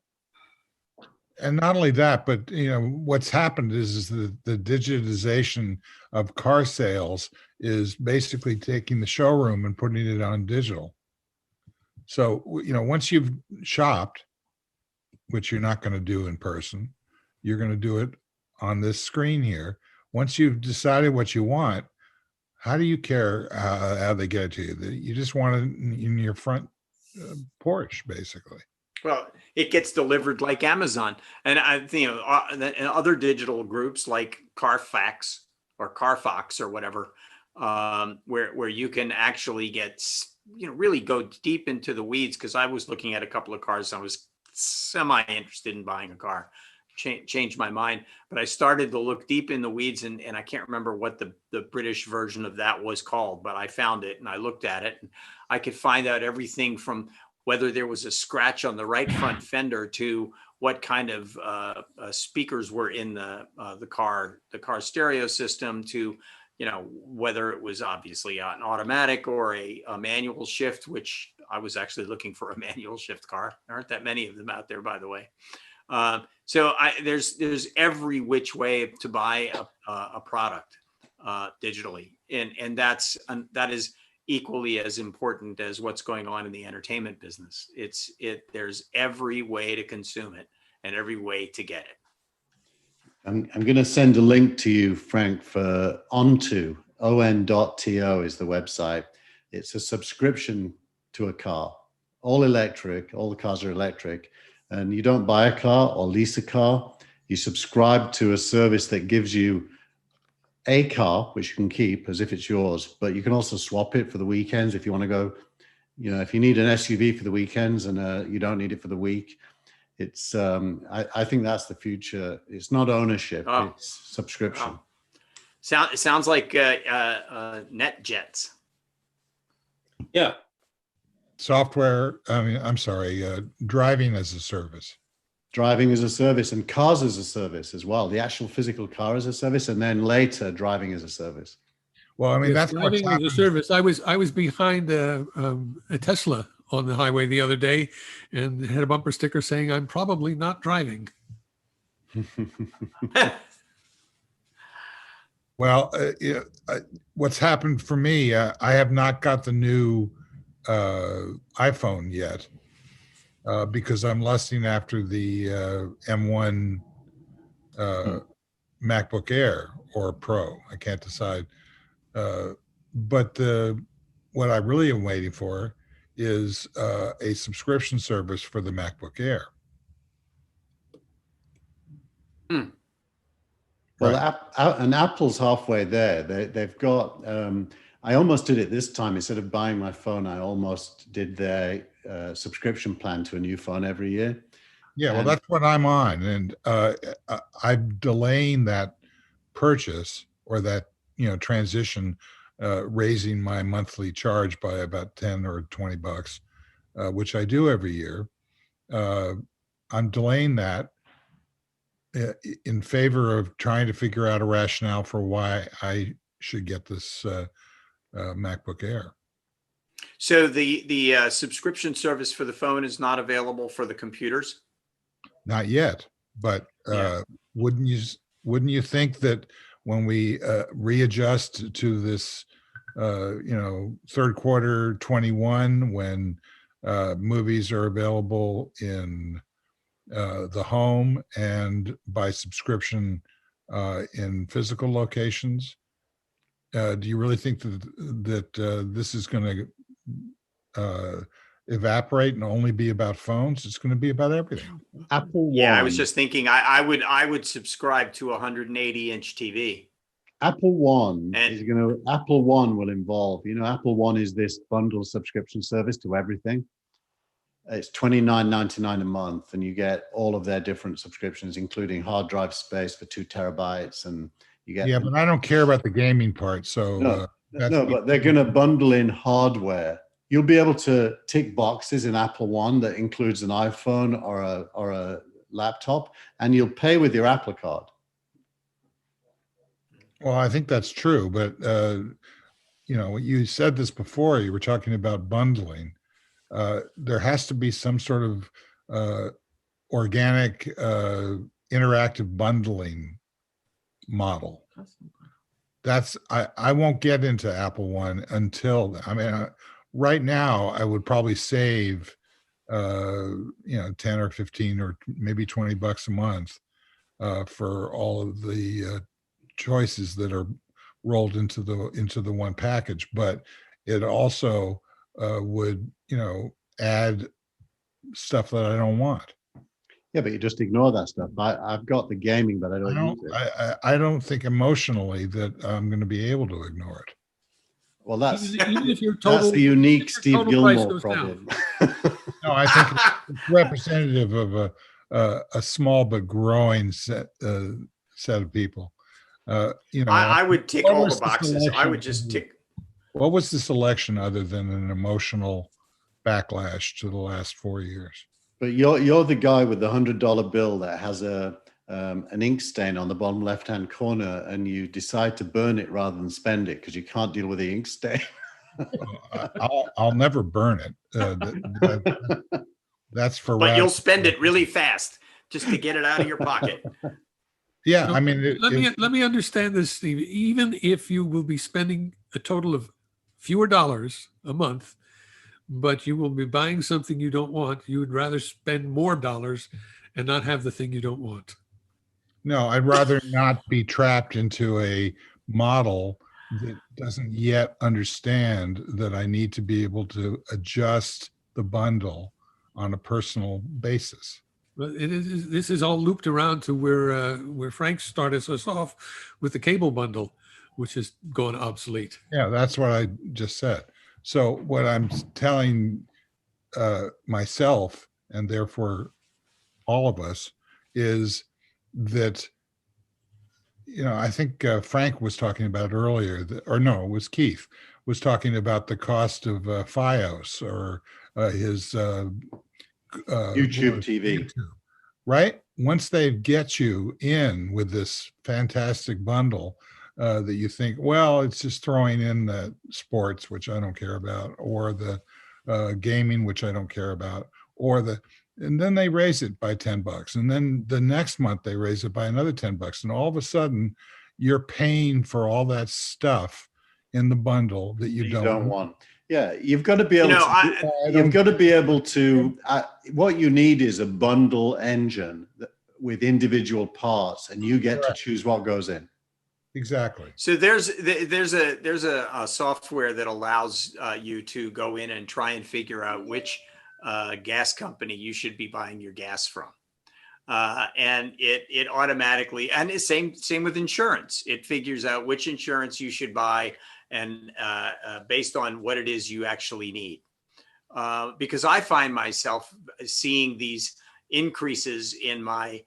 And not only that, but what's happened is the digitization of car sales is basically taking the showroom and putting it on digital. So once you've shopped, which you're not going to do in person, you're going to do it on this screen here. Once you've decided what you want, how do you care how they get it to you? You just want it in your front porch, basically. Well, it gets delivered like Amazon, and and other digital groups like Carfax or Carfox or whatever, where you can actually get really go deep into the weeds. Because I was looking at a couple of cars, and I was semi interested in buying a car. Changed my mind, but I started to look deep in the weeds, and I can't remember what the British version of that was called, but I found it and I looked at it, and I could find out everything from whether there was a scratch on the right front fender to what kind of speakers were in the car stereo system, to whether it was obviously an automatic or a manual shift, which I was actually looking for a manual shift car. There aren't that many of them out there, by the way. So there's every which way to buy a product digitally, and that is equally as important as what's going on in the entertainment business. There's every way to consume it and every way to get it. I'm going to send a link to you, Frank, for Onto, on.to is the website. It's a subscription to a car, all electric, all the cars are electric, and you don't buy a car or lease a car. You subscribe to a service that gives you a car, which you can keep as if it's yours, but you can also swap it for the weekends if you want to go, if you need an SUV for the weekends and you don't need it for the week. It's, I think that's the future. It's not ownership, it's subscription. It sounds like net jets. Yeah. Software, driving as a service. driving as a service and cars as a service as well. The actual physical car as a service, and then later driving as a service. Well, I mean, Yes, that's what's driving as a happened. service. I was behind a Tesla on the highway the other day, and had a bumper sticker saying, "I'm probably not driving." Well, what's happened for me, I have not got the new iPhone yet because I'm lusting after the M1 MacBook Air or Pro. I can't decide. But what I really am waiting for is a subscription service for the MacBook Air. Well, Right. and Apple's halfway there. They've got. I almost did it this time. Instead of buying my phone, I almost did their subscription plan to a new phone every year. Yeah, well, And- that's what I'm on, and I'm delaying that purchase or that transition, raising my monthly charge by about 10 or 20 bucks, which I do every year. I'm delaying that in favor of trying to figure out a rationale for why I should get this MacBook Air. So the subscription service for the phone is not available for the computers? Not yet, but Yeah. wouldn't you think that when we readjust to this, third quarter 21, when movies are available in the home and by subscription in physical locations, do you really think that this is going to evaporate and only be about phones? It's going to be about everything. Apple One. Yeah, I was just thinking I would subscribe to a 180-inch TV. Apple One And- is going to. Apple One will involve. Apple One is this bundle subscription service to everything. It's $29.99 a month, and you get all of their different subscriptions, including hard drive space for 2 terabytes, and you get. Yeah, but I don't care about the gaming part. So No, but they're going to bundle in hardware. You'll be able to tick boxes in Apple One that includes an iPhone or a laptop, and you'll pay with your Apple Card. Well, I think that's true, but you said this before. You were talking about bundling. There has to be some sort of organic, interactive bundling model. I won't get into Apple One until right now I would probably save 10 or 15 or maybe 20 bucks a month for all of the choices that are rolled into the one package, but it also would add stuff that I don't want. Yeah, but you just ignore that stuff. I've got the gaming, but I don't use it. I don't think emotionally that I'm going to be able to ignore it. Well, that's Even if your total, that's the unique if Steve your total price Gillmor goes problem. No, I think it's representative of a small but growing set of people. I would tick what all was the the boxes. I would selection? just tick. What was the selection other than an emotional backlash to the last 4 years? But you're the guy with the $100 bill that has an ink stain on the bottom left-hand corner, and you decide to burn it rather than spend it because you can't deal with the ink stain. I'll never burn it. That's for. But you'll spend it really fast just to get it out of your pocket. Yeah, No, I mean, let me understand this, Steve. Even if you will be spending a total of fewer dollars a month, but you will be buying something you don't want, you would rather spend more dollars and not have the thing you don't want. no, I'd rather not be trapped into a model that doesn't yet understand that I need to be able to adjust the bundle on a personal basis. But this is all looped around to where Frank started us off with the cable bundle, which is going obsolete. Yeah, that's what I just said. So what I'm telling myself, and therefore all of us, is that, I think Frank was talking about earlier, or no, it was Keith, was talking about the cost of FiOS or his YouTube TV. right? Once they get you in with this fantastic bundle that you think, well, it's just throwing in the sports, which I don't care about, or the gaming, which I don't care about, and then they raise it by $10. And then the next month they raise it by another $10. And all of a sudden you're paying for all that stuff in the bundle that you don't want. Yeah, you've got to be able you've got to be able to, what you need is a bundle engine with individual parts, and you get to choose what goes in. Exactly. So there's a software that allows you to go in and try and figure out which gas company you should be buying your gas from. And it automatically, and it's same with insurance. It figures out which insurance you should buy and based on what it is you actually need. Because I find myself seeing these increases in my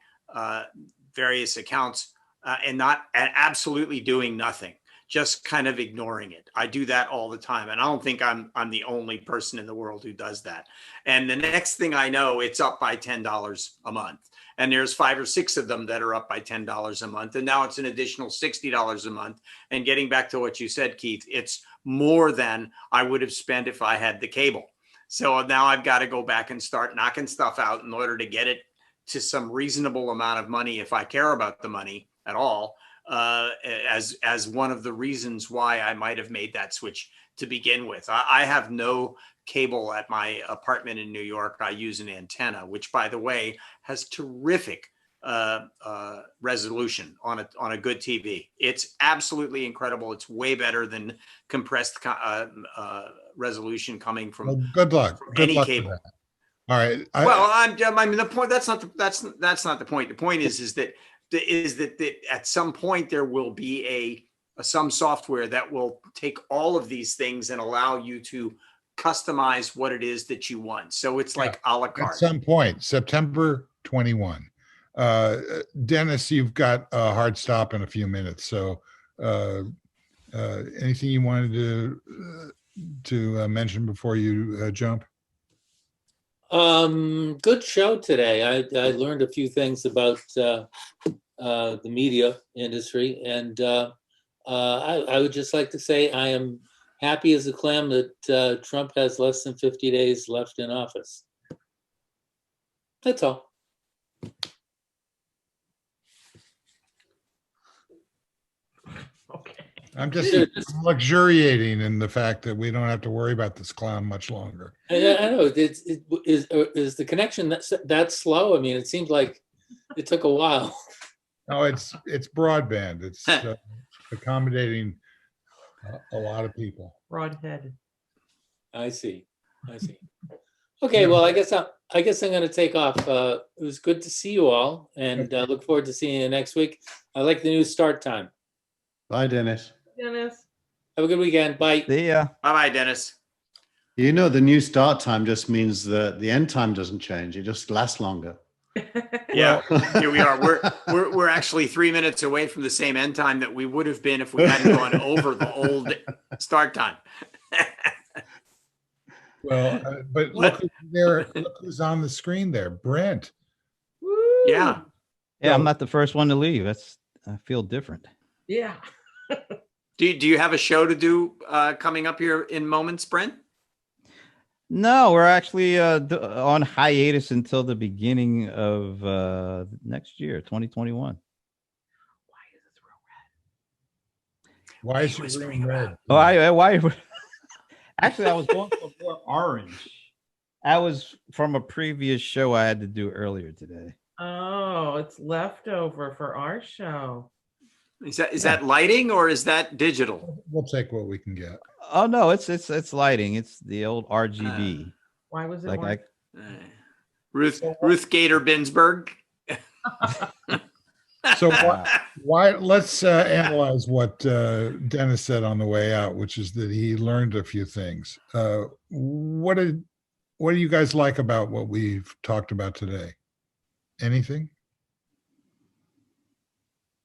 various accounts and absolutely doing nothing, just kind of ignoring it. I do that all the time. And I don't think I'm the only person in the world who does that. And the next thing I know, it's up by $10 a month. And there's 5 or 6 of them that are up by $10 a month. And now it's an additional $60 a month. And getting back to what you said, Keith, it's more than I would have spent if I had the cable. So now I've got to go back and start knocking stuff out in order to get it to some reasonable amount of money, if I care about the money at all, as one of the reasons why I might have made that switch to begin with. I have no cable at my apartment in New York. I use an antenna, which, by the way, has terrific resolution on a good TV. It's absolutely incredible. It's way better than compressed resolution coming from good luck. Good any luck cable. with that. All right. I mean, the point. That's not the point. The point is that at some point there will be some software that will take all of these things and allow you to customize what it is that you want. So it's like a la carte. At some point, September 21. Dennis, you've got a hard stop in a few minutes. So anything you wanted to mention before you jump? Good show today. I learned a few things about the media industry, and I would just like to say I am happy as a clam that Trump has less than 50 days left in office. That's all. Okay. I'm just luxuriating in the fact that we don't have to worry about this clown much longer. I know. Is the connection that slow? I mean, it seems like it took a while. No, it's broadband. It's accommodating a lot of people. Broadhead. I see. Okay, well, I guess I'm going to take off. It was good to see you all, and look forward to seeing you next week. I like the new start time. Bye, Dennis. Dennis. Have a good weekend. Bye. See ya. Bye, Dennis. You know, the new start time just means that the end time doesn't change. It just lasts longer. Yeah, here we are. We're actually 3 minutes away from the same end time that we would have been if we hadn't gone over the old start time. Well, but look who's on the screen there, Brent. Yeah. Yeah, I'm not the first one to leave. I feel different. Yeah. Do you have a show to do coming up here in moments, Brent? No, we're actually on hiatus until the beginning of next year, 2021. Why is it whispering red? Oh, why? Actually, I was going for more orange. I was from a previous show I had to do earlier today. Oh, it's leftover for our show. Is that lighting or is that digital? We'll take what we can get. Oh no, it's lighting. It's the old RGB. Why was it Like orange? Ruth Gator Binsberg. So why? Let's analyze what Dennis said on the way out, which is that he learned a few things. What do you guys like about what we've talked about today? Anything?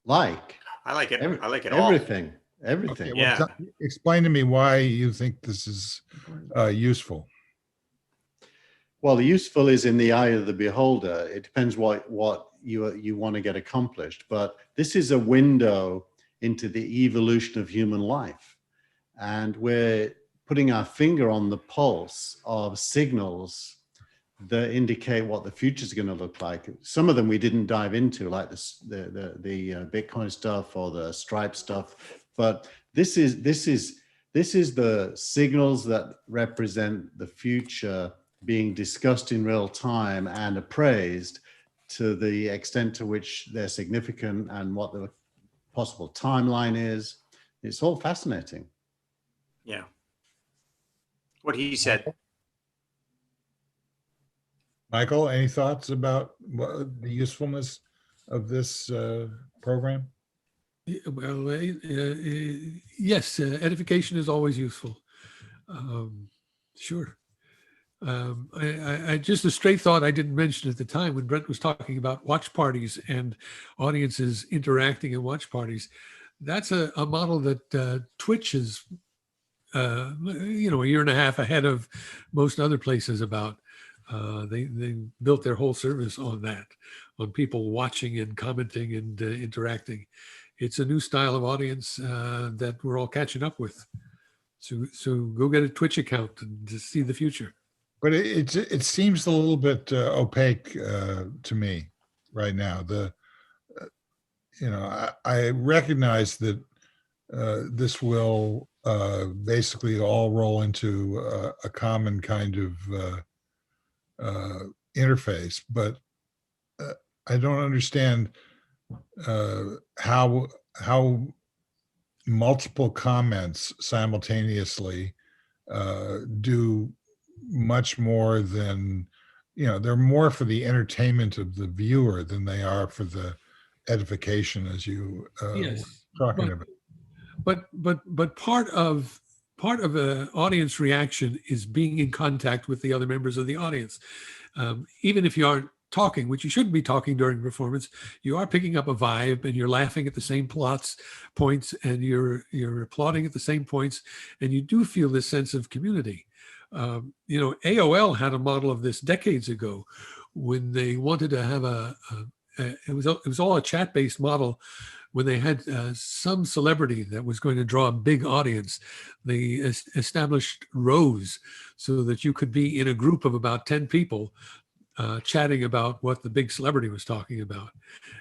I like it. I like it all. Everything. Okay, well, Yeah. explain to me why you think this is useful. Well, the useful is in the eye of the beholder. It depends what you want to get accomplished. But this is a window into the evolution of human life. And we're putting our finger on the pulse of signals that indicate what the future is going to look like. Some of them we didn't dive into, like the Bitcoin stuff or the Stripe stuff. But this is the signals that represent the future being discussed in real time and appraised to the extent to which they're significant and what the possible timeline is. It's all fascinating. Yeah. What he said. Michael, any thoughts about the usefulness of this program? Well, yes, edification is always useful. Sure. I just a straight thought I didn't mention at the time when Brent was talking about watch parties and audiences interacting in watch parties. That's a model that Twitch is, a year and a half ahead of most other places about. They built their whole service on that, on people watching and commenting and interacting. It's a new style of audience that we're all catching up with. So go get a Twitch account and just see the future. But it seems a little bit opaque to me right now. I recognize that this will basically all roll into a common kind of interface, but I don't understand how multiple comments simultaneously do much more than, they're more for the entertainment of the viewer than they are for the edification, as you Yes, were talking about. But part of an audience reaction is being in contact with the other members of the audience. Even if you aren't talking, which you shouldn't be talking during performance, you are picking up a vibe and you're laughing at the same points and you're applauding at the same points, and you do feel this sense of community. AOL had a model of this decades ago when they wanted to have it was all a chat-based model. When they had some celebrity that was going to draw a big audience, they established rows so that you could be in a group of about 10 people chatting about what the big celebrity was talking about.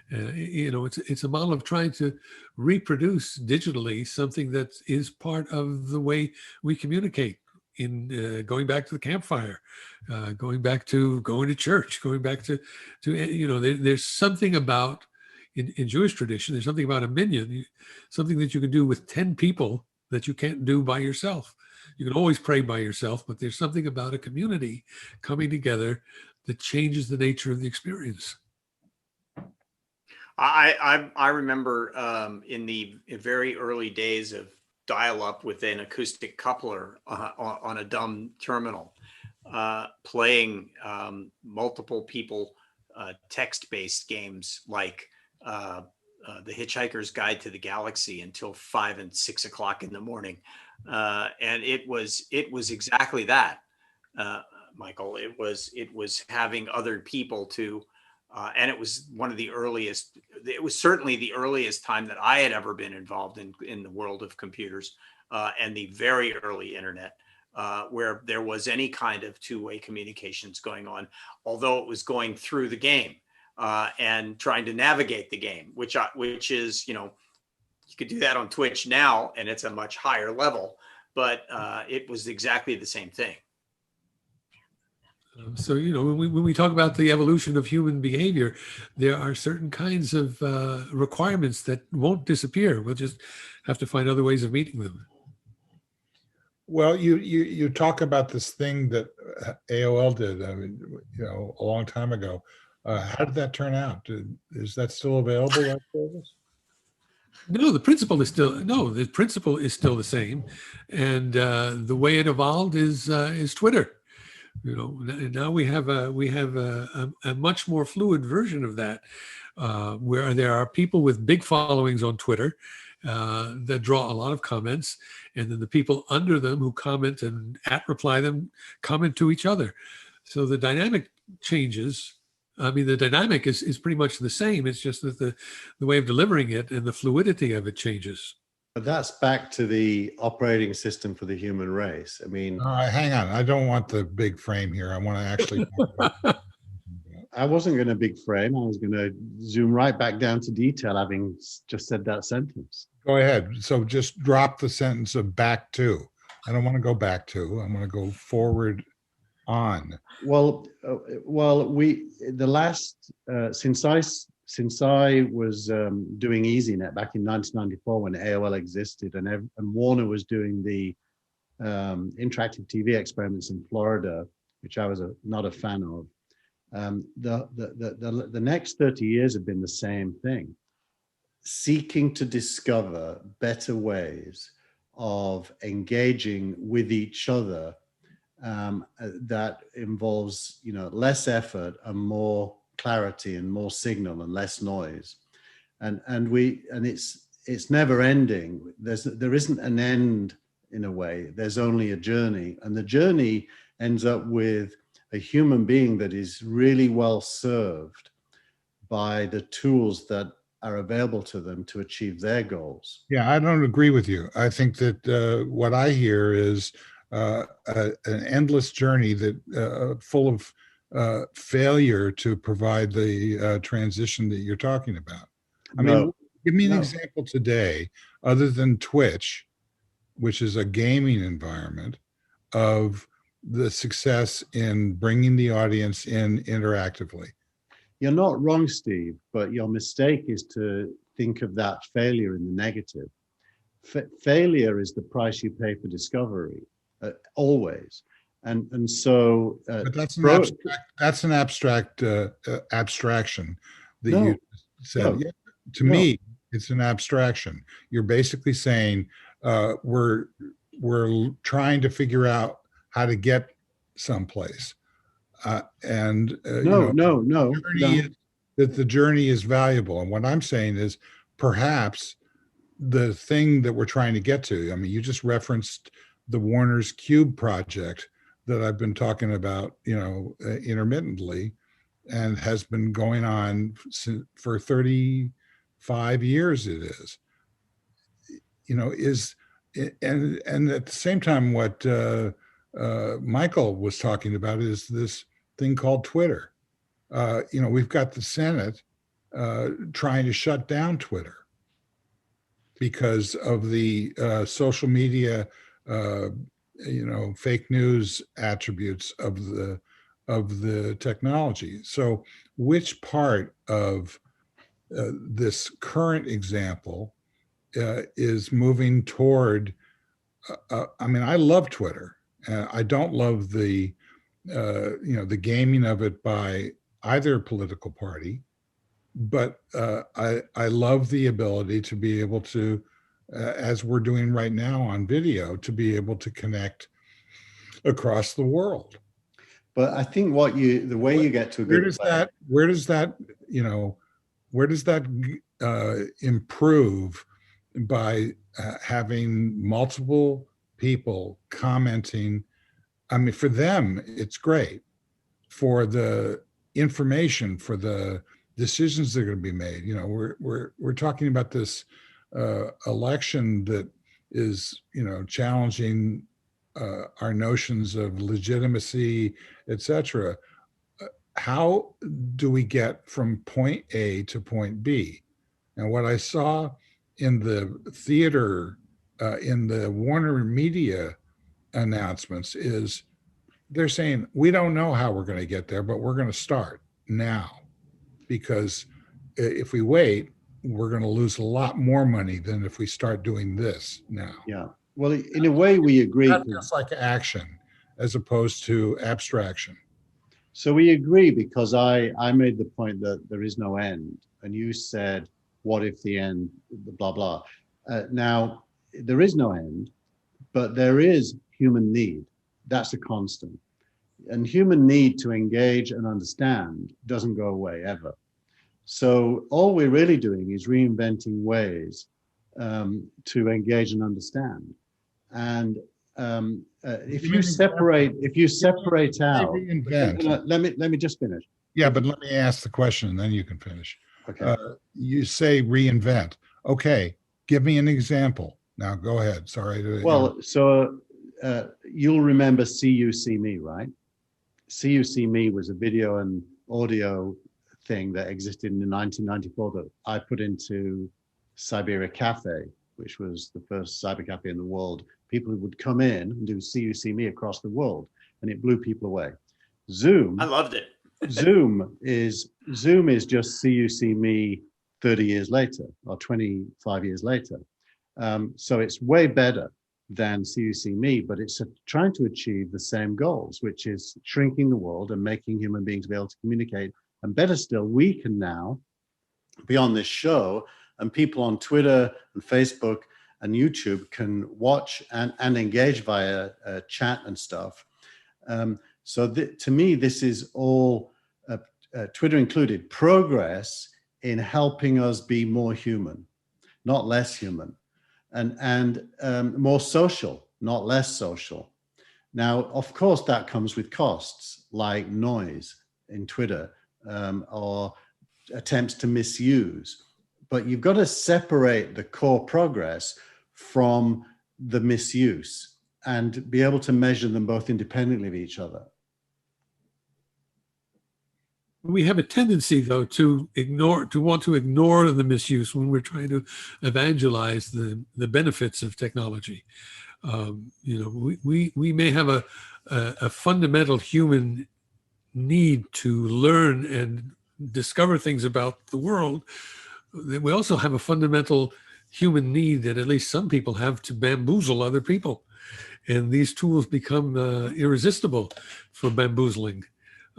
It's a model of trying to reproduce digitally something that is part of the way we communicate. In going back to the campfire, going back to going to church, going back to there's something about in Jewish tradition. There's something about a minyan, something that you can do with 10 people that you can't do by yourself. You can always pray by yourself, but there's something about a community coming together that changes the nature of the experience. I remember in the very early days of dial-up with an acoustic coupler on a dumb terminal, playing multiple people text-based games like The Hitchhiker's Guide to the Galaxy until 5 and 6 o'clock in the morning, and it was exactly that, Michael. It was having other people to. And it was one of the earliest, it was certainly the earliest time that I had ever been involved in the world of computers and the very early internet, where there was any kind of two-way communications going on, although it was going through the game and trying to navigate the game, which is, you could do that on Twitch now, and it's a much higher level, but it was exactly the same thing. So, when we talk about the evolution of human behavior, there are certain kinds of requirements that won't disappear. We'll just have to find other ways of meeting them. Well, you talk about this thing that AOL did, a long time ago. How did that turn out? Is that still available, that service? No, the principle is still the same, and the way it evolved is Twitter. Now we have a much more fluid version of that, where there are people with big followings on Twitter that draw a lot of comments, and then the people under them who comment and reply them comment to each other. So the dynamic changes. I mean, the dynamic is pretty much the same. It's just that the way of delivering it and the fluidity of it changes. But that's back to the operating system for the human race. I mean, Hang on. I don't want the big frame here. I want to actually talk about I wasn't going to big frame. I was going to zoom right back down to detail, having just said that sentence. Go ahead. So just drop the sentence of back to. I don't want to go back to. I want to go forward on. Well, since I was doing EasyNet back in 1994 when AOL existed, and Warner was doing the interactive TV experiments in Florida, which I was not a fan of. The next 30 years have been the same thing, seeking to discover better ways of engaging with each other that involves, less effort and more clarity and more signal and less noise, and it's never ending. There isn't an end in a way. There's only a journey, and the journey ends up with a human being that is really well served by the tools that are available to them to achieve their goals. Yeah, I don't agree with you. I think that what I hear is an endless journey that full of failure to provide the transition that you're talking about. I mean, give me an example today, other than Twitch, which is a gaming environment, of the success in bringing the audience in interactively. You're not wrong, Steve, but your mistake is to think of that failure in the negative. Failure is the price you pay for discovery, always. And so but that's an abstract abstraction that you said. Yeah, to me, it's an abstraction. You're basically saying we're trying to figure out how to get someplace, and that the journey is valuable. And what I'm saying is, perhaps the thing that we're trying to get to. I mean, you just referenced the Warner's Cube project that I've been talking about, intermittently, and has been going on for 35 years. It is, and at the same time, what Michael was talking about is this thing called Twitter. We've got the Senate trying to shut down Twitter because of the social media, fake news attributes of the technology. So, which part of this current example is moving toward? I mean, I love Twitter. I don't love the gaming of it by either political party, but I love the ability to be able to, as we're doing right now on video, to be able to connect across the world. But I think the way you get to a good place, where does that improve by having multiple people commenting? I mean, for them, it's great. For the information, for the decisions that are going to be made, we're talking about this election that is, challenging our notions of legitimacy, etc. How do we get from point A to point B? And what I saw in the theater, in the Warner Media announcements, is they're saying, we don't know how we're going to get there, but we're going to start now, because if we wait, we're going to lose a lot more money than if we start doing this now. Yeah. Well, in a way, we agree. That's like action as opposed to abstraction. So we agree, because I made the point that there is no end, and you said, what if the end, blah, blah. Now, there is no end, but there is human need. That's a constant. And human need to engage and understand doesn't go away ever. So all we're really doing is reinventing ways to engage and understand. And if you separate out, Reinvent. let me just finish. Yeah, but let me ask the question and then you can finish. Okay. You say reinvent. Okay, give me an example. Now go ahead. Sorry to Well, so you'll remember See You, See Me, right? See You, See Me was a video and audio thing that existed in 1994 that I put into Siberia Cafe, which was the first cyber cafe in the world. People would come in and do See You, See Me across the world, and it blew people away. Zoom. I loved it. Zoom is just See You, See Me 30 years later or 25 years later. So it's way better than See You, See Me, but it's trying to achieve the same goals, which is shrinking the world and making human beings be able to communicate. And better still, we can now be on this show, and people on Twitter and Facebook and YouTube can watch and engage via chat and stuff. So to me, this is all, Twitter included, progress in helping us be more human, not less human, and more social, not less social. Now, of course, that comes with costs like noise in Twitter or attempts to misuse. But you've got to separate the core progress from the misuse and be able to measure them both independently of each other. We have a tendency, though, to want to ignore the misuse when we're trying to evangelize the benefits of technology. We may have a fundamental human need to learn and discover things about the world. We also have a fundamental human need that at least some people have to bamboozle other people. And these tools become irresistible for bamboozling.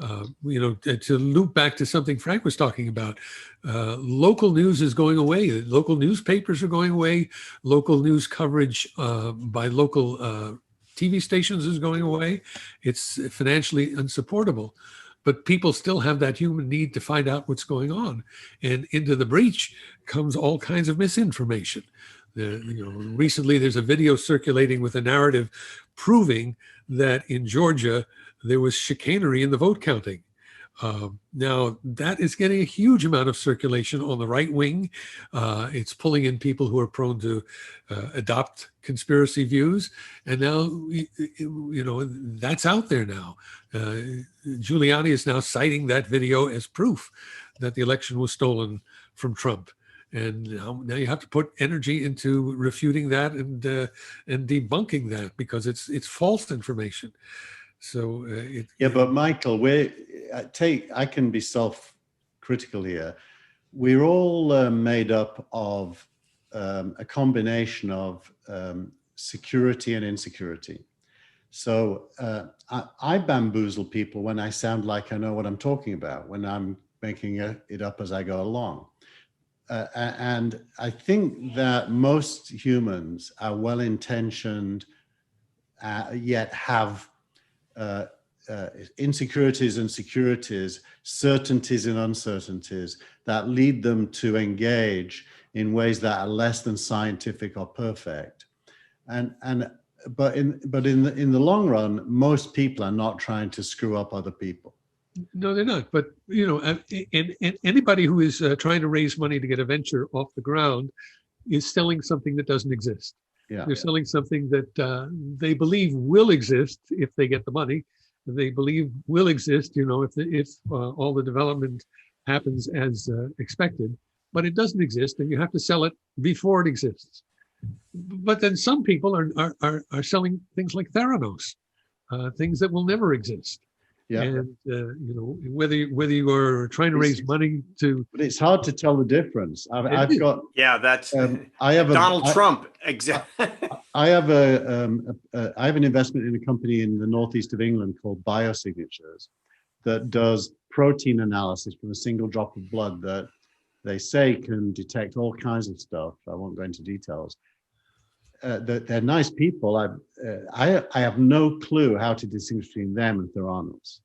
To loop back to something Frank was talking about, local news is going away. Local newspapers are going away. Local news coverage by local TV stations is going away. It's financially unsupportable. But people still have that human need to find out what's going on. And into the breach comes all kinds of misinformation. Recently there's a video circulating with a narrative proving that in Georgia, there was chicanery in the vote counting. Now, that is getting a huge amount of circulation on the right wing. It's pulling in people who are prone to adopt conspiracy views. And now, that's out there now. Giuliani is now citing that video as proof that the election was stolen from Trump. And now you have to put energy into refuting that and debunking that because it's false information. So but Michael, I can be self-critical here. We're all made up of a combination of security and insecurity. So I bamboozle people when I sound like I know what I'm talking about, when I'm making it up as I go along. And I think that most humans are well-intentioned, yet have insecurities and securities, certainties and uncertainties that lead them to engage in ways that are less than scientific or perfect. But in the long run, most people are not trying to screw up other people. No, they're not. But and anybody who is trying to raise money to get a venture off the ground is selling something that doesn't exist. Yeah. They're selling something that they believe will exist if they get the money. They believe will exist, if all the development happens as expected. But it doesn't exist, and you have to sell it before it exists. But then some people are selling things like Theranos, things that will never exist. Yeah. And whether you are trying to raise money to, but it's hard to tell the difference. I've got that's I have Donald Trump. Exactly. I have an investment in a company in the northeast of England called Biosignatures that does protein analysis from a single drop of blood that they say can detect all kinds of stuff. I won't go into details. They're nice people. I have no clue how to distinguish between them and Theranos.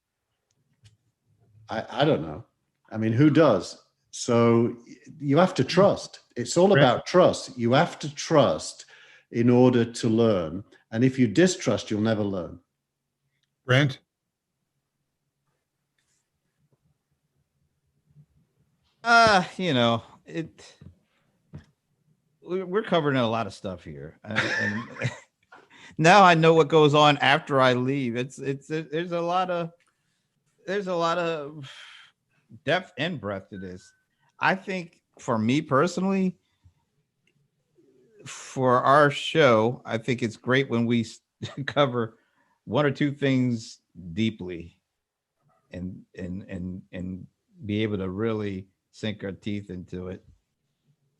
I don't know. I mean, who does? So you have to trust. It's all about trust. You have to trust in order to learn, And if you distrust, you'll never learn. Brent? You know, we're covering a lot of stuff here, and now I know what goes on after I leave. There's a lot of depth and breadth to this. I think for me personally, for our show, I think it's great when we cover one or two things deeply and be able to really sink our teeth into it.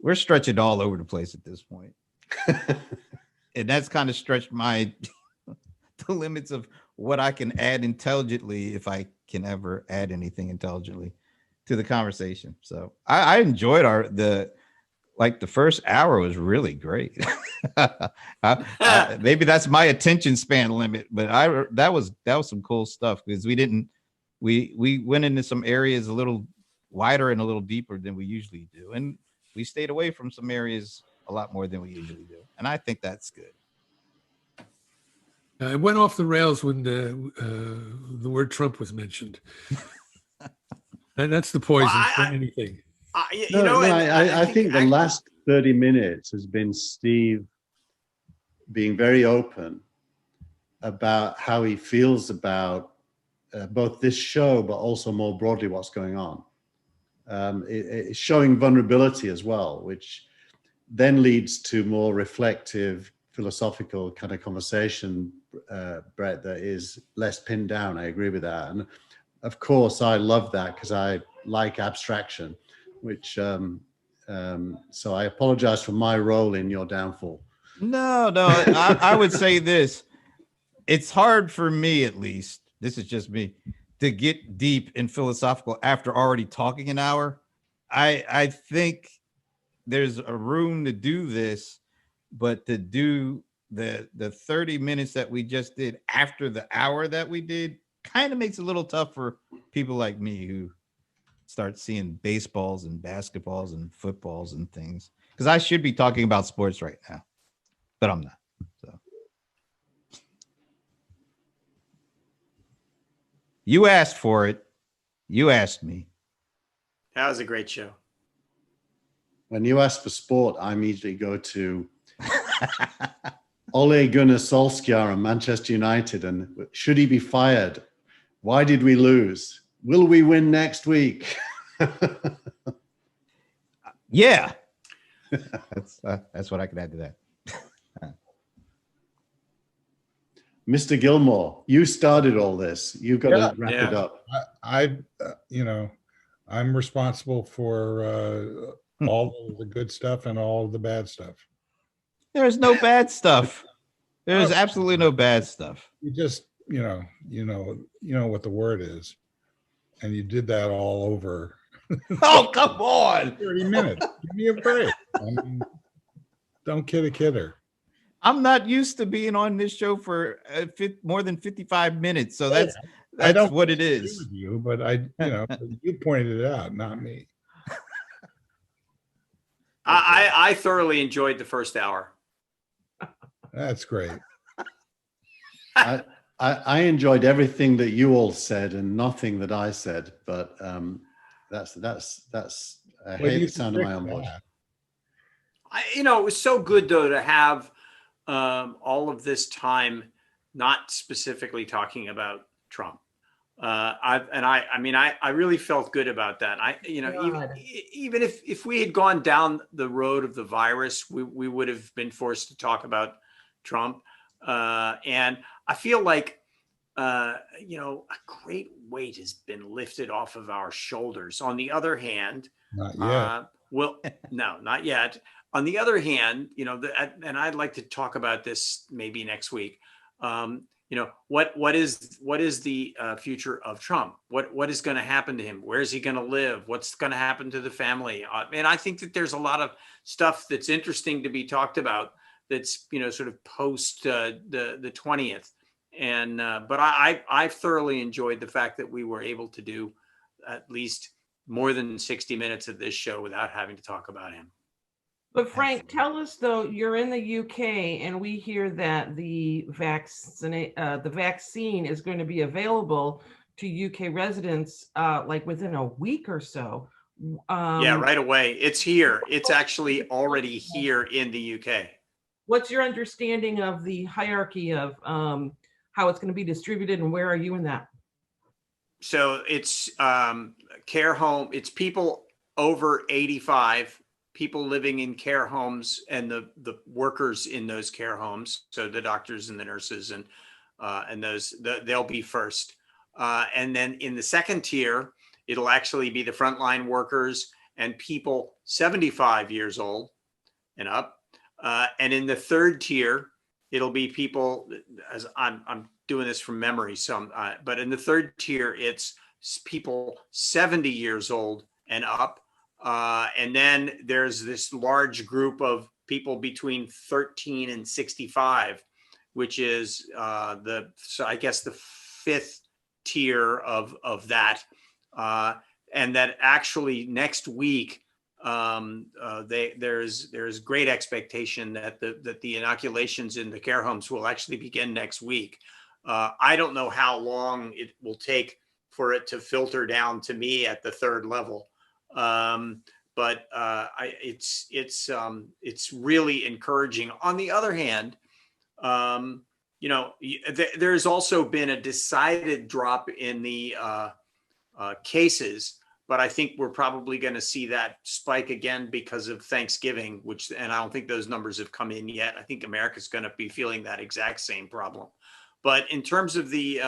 We're stretching all over the place at this point. And that's kind of stretched the limits of what I can add intelligently, if I can ever add anything intelligently to the conversation. So I enjoyed the first hour was really great. Maybe that's my attention span limit, but that was some cool stuff, because we went into some areas a little wider and a little deeper than we usually do, and we stayed away from some areas a lot more than we usually do, and I think that's good. It went off the rails when the word Trump was mentioned. And that's the poison for anything. I think the last 30 minutes has been Steve being very open about how he feels about both this show, but also more broadly what's going on. It's showing vulnerability as well, which then leads to more reflective, philosophical kind of conversation, Brett, that is less pinned down. I agree with that. And of course, I love that because I like abstraction, which, so I apologize for my role in your downfall. No, I would say this. It's hard for me, at least, this is just me, to get deep and philosophical after already talking an hour. I think there's a room to do this, but to do the 30 minutes that we just did after the hour that we did kind of makes it a little tough for people like me who start seeing baseballs and basketballs and footballs and things, because I should be talking about sports right now, but I'm not. So you asked for it. You asked me. That was a great show. When you ask for sport, I immediately go to Ole Gunnar Solskjaer and Manchester United, and should he be fired? Why did we lose? Will we win next week? Yeah. That's what I could add to that. Mr. Gillmor, you started all this. You've got to wrap it up. I'm responsible for all the good stuff and all the bad stuff. There's no bad stuff. There's absolutely no bad stuff. You just, you know what the word is, and you did that all over. Oh, come on. 30 minutes. Give me a break. I mean, don't kid a kidder. I'm not used to being on this show for more than 55 minutes, so that's what it is. With you, but you pointed it out, not me. I thoroughly enjoyed the first hour. That's great. I enjoyed everything that you all said and nothing that I said, but that's I hate the sound of my own voice. It was so good though to have all of this time not specifically talking about Trump. I really felt good about that. Even if we had gone down the road of the virus, we would have been forced to talk about Trump. And I feel like, a great weight has been lifted off of our shoulders. On the other hand, not yet. No, not yet. On the other hand, and I'd like to talk about this maybe next week. What is the future of Trump? What is going to happen to him? Where is he going to live? What's going to happen to the family? And I think that there's a lot of stuff that's interesting to be talked about. That's sort of post the 20th, and but I thoroughly enjoyed the fact that we were able to do at least more than 60 minutes of this show without having to talk about him. But Frank, tell us though, you're in the UK and we hear that the vaccine is going to be available to UK residents like within a week or so. Yeah, right away. It's here. It's actually already here in the UK. What's your understanding of the hierarchy of how it's going to be distributed, and where are you in that? So it's care home. It's people over 85, people living in care homes, and the workers in those care homes. So the doctors and the nurses and they'll be first. And then in the second tier, it'll actually be the frontline workers and people 75 years old and up. And in the third tier, it'll be people, as I'm doing this from memory, but in the third tier, it's people 70 years old and up. And then there's this large group of people between 13 and 65, which is I guess the fifth tier of that. And that actually next week, there's great expectation that the inoculations in the care homes will actually begin next week. I don't know how long it will take for it to filter down to me at the third level, but it's really encouraging. On the other hand, there's also been a decided drop in the cases. But I think we're probably going to see that spike again because of Thanksgiving, and I don't think those numbers have come in yet. I think America's going to be feeling that exact same problem. But in terms of the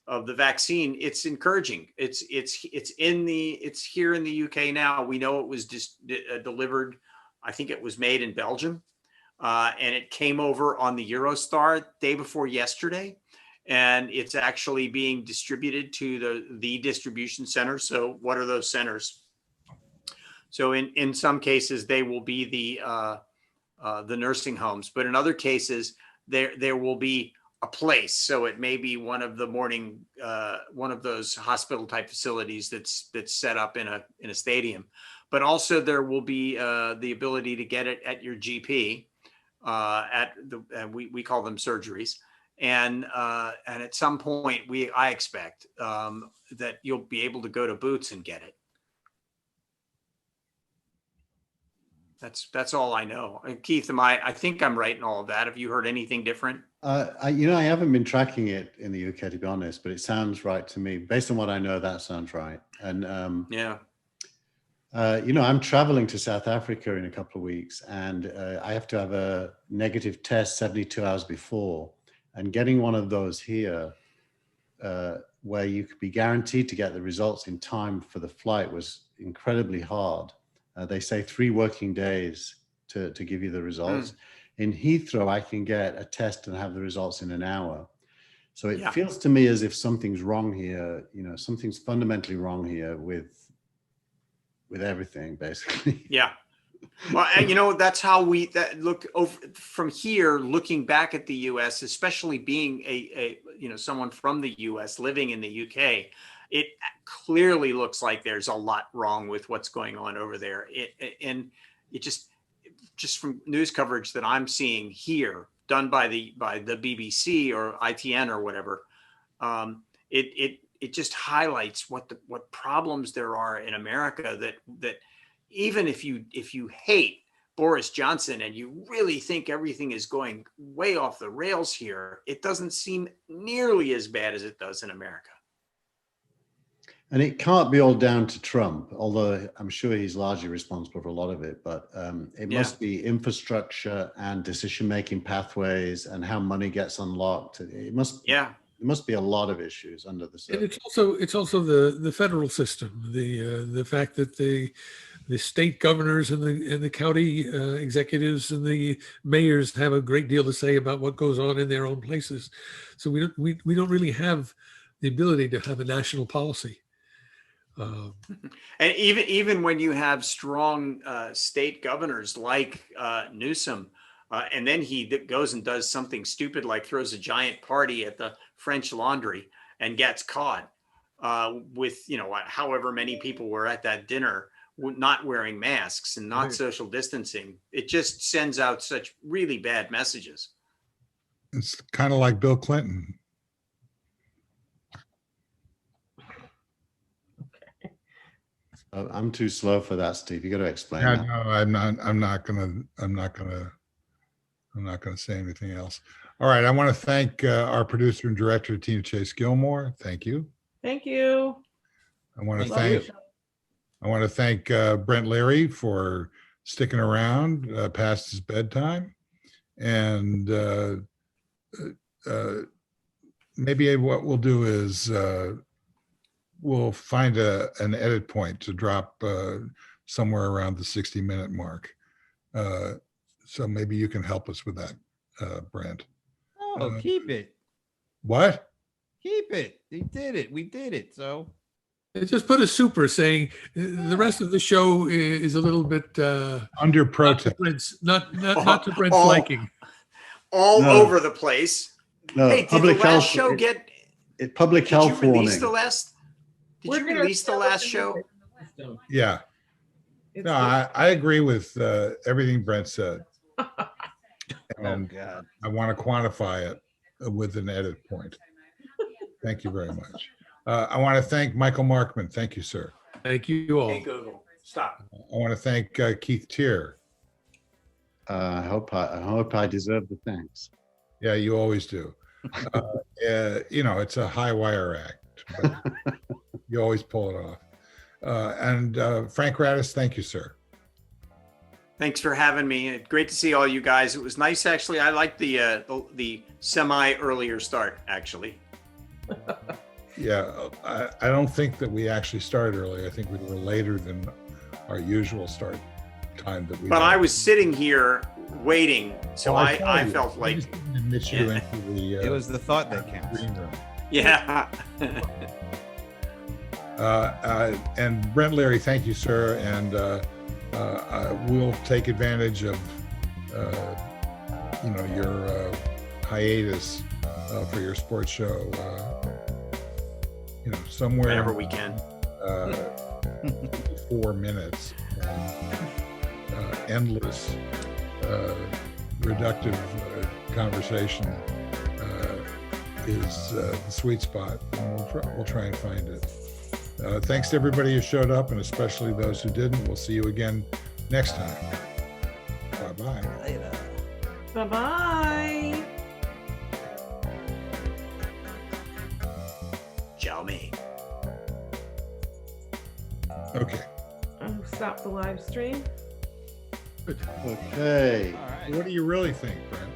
vaccine, it's encouraging. It's here in the UK now. We know it was just delivered. I think it was made in Belgium, and it came over on the Eurostar day before yesterday. And it's actually being distributed to the distribution centers. So what are those centers? So in some cases, they will be the nursing homes, but in other cases, there will be a place. So it may be one of those hospital type facilities that's set up in a stadium, but also there will be the ability to get it at your GP, we call them surgeries. And at some point, I expect that you'll be able to go to Boots and get it. That's all I know. And Keith, I think I'm right in all of that. Have you heard anything different? I haven't been tracking it in the UK, to be honest, but it sounds right to me. Based on what I know, that sounds right. And yeah. I'm traveling to South Africa in a couple of weeks, and I have to have a negative test 72 hours before. And getting one of those here, where you could be guaranteed to get the results in time for the flight, was incredibly hard. They say 3 working days to give you the results. In Heathrow, I can get a test and have the results in an hour. So it feels to me as if something's wrong here. Something's fundamentally wrong here with everything, basically. Yeah. Well, that's how look over from here, looking back at the U.S., especially being someone from the U.S. living in the UK, it clearly looks like there's a lot wrong with what's going on over there. And it just from news coverage that I'm seeing here, done by the BBC or ITN or whatever, it just highlights what problems there are in America that even if you hate Boris Johnson and you really think everything is going way off the rails here, it doesn't seem nearly as bad as it does in America. And it can't be all down to Trump, although I'm sure he's largely responsible for a lot of it. But it must be infrastructure and decision-making pathways and how money gets unlocked. It must be a lot of issues under the surface. And it's also the federal system, the fact that the state governors and the county executives and the mayors have a great deal to say about what goes on in their own places. So we don't really have the ability to have a national policy. And even when you have strong state governors like Newsom, and then he goes and does something stupid like throws a giant party at the French Laundry and gets caught with however many people were at that dinner not wearing masks and not social distancing. It just sends out such really bad messages. It's kind of like Bill Clinton. I'm too slow for that, Steve. You got to explain Yeah, that. no, I'm not gonna say anything else. All right. I want to thank our producer and director, Tina Chase Gillmor. Thank you. Thank you. I want to Love your thank show. Brent Leary for sticking around past his bedtime, and maybe what we'll do is we'll find an edit point to drop somewhere around the 60-minute mark. So maybe you can help us with that, Brent. Oh, keep it. What? Keep it. They did it. We did it. So Just put a super saying the rest of the show is a little bit Under not to protest. Brent's, not to Brent's Oh. liking. All No. over the place. No, Hey, did the public last health. show get? Public Did you health release warning. the last? Did We're you gonna release the tell last us show? Yeah. It's No, good. I agree with everything Brent said. oh And god. I want to quantify it with an edit point. Thank you very much. I want to thank Michael Markman. Thank you, sir. Thank you all. Hey, Google, stop. I want to thank Keith Teare. I hope I deserve the thanks. Yeah, you always do. It's a high wire act, but you always pull it off. And Frank Radice, thank you, sir. Thanks for having me. Great to see all you guys. It was nice, actually. I like the semi earlier start, actually. Yeah, I don't think that we actually started early. I think we were later than our usual start time that we. But had. I was sitting here waiting, so Well, I saw you. felt I like, just didn't admit you Yeah. into the. It was the thought that counts. green room. yeah. And Brent Leary, thank you, sir. And we'll take advantage of, your hiatus for your sports show. Somewhere Whenever we can. 4 minutes. Endless, reductive conversation is the sweet spot. And we'll try and find it. Thanks to everybody who showed up, and especially those who didn't. We'll see you again next time. Bye-bye. Later. Bye-bye. Ciao, me. Okay. I'll stop the live stream. Okay. All right. What do you really think, Brent?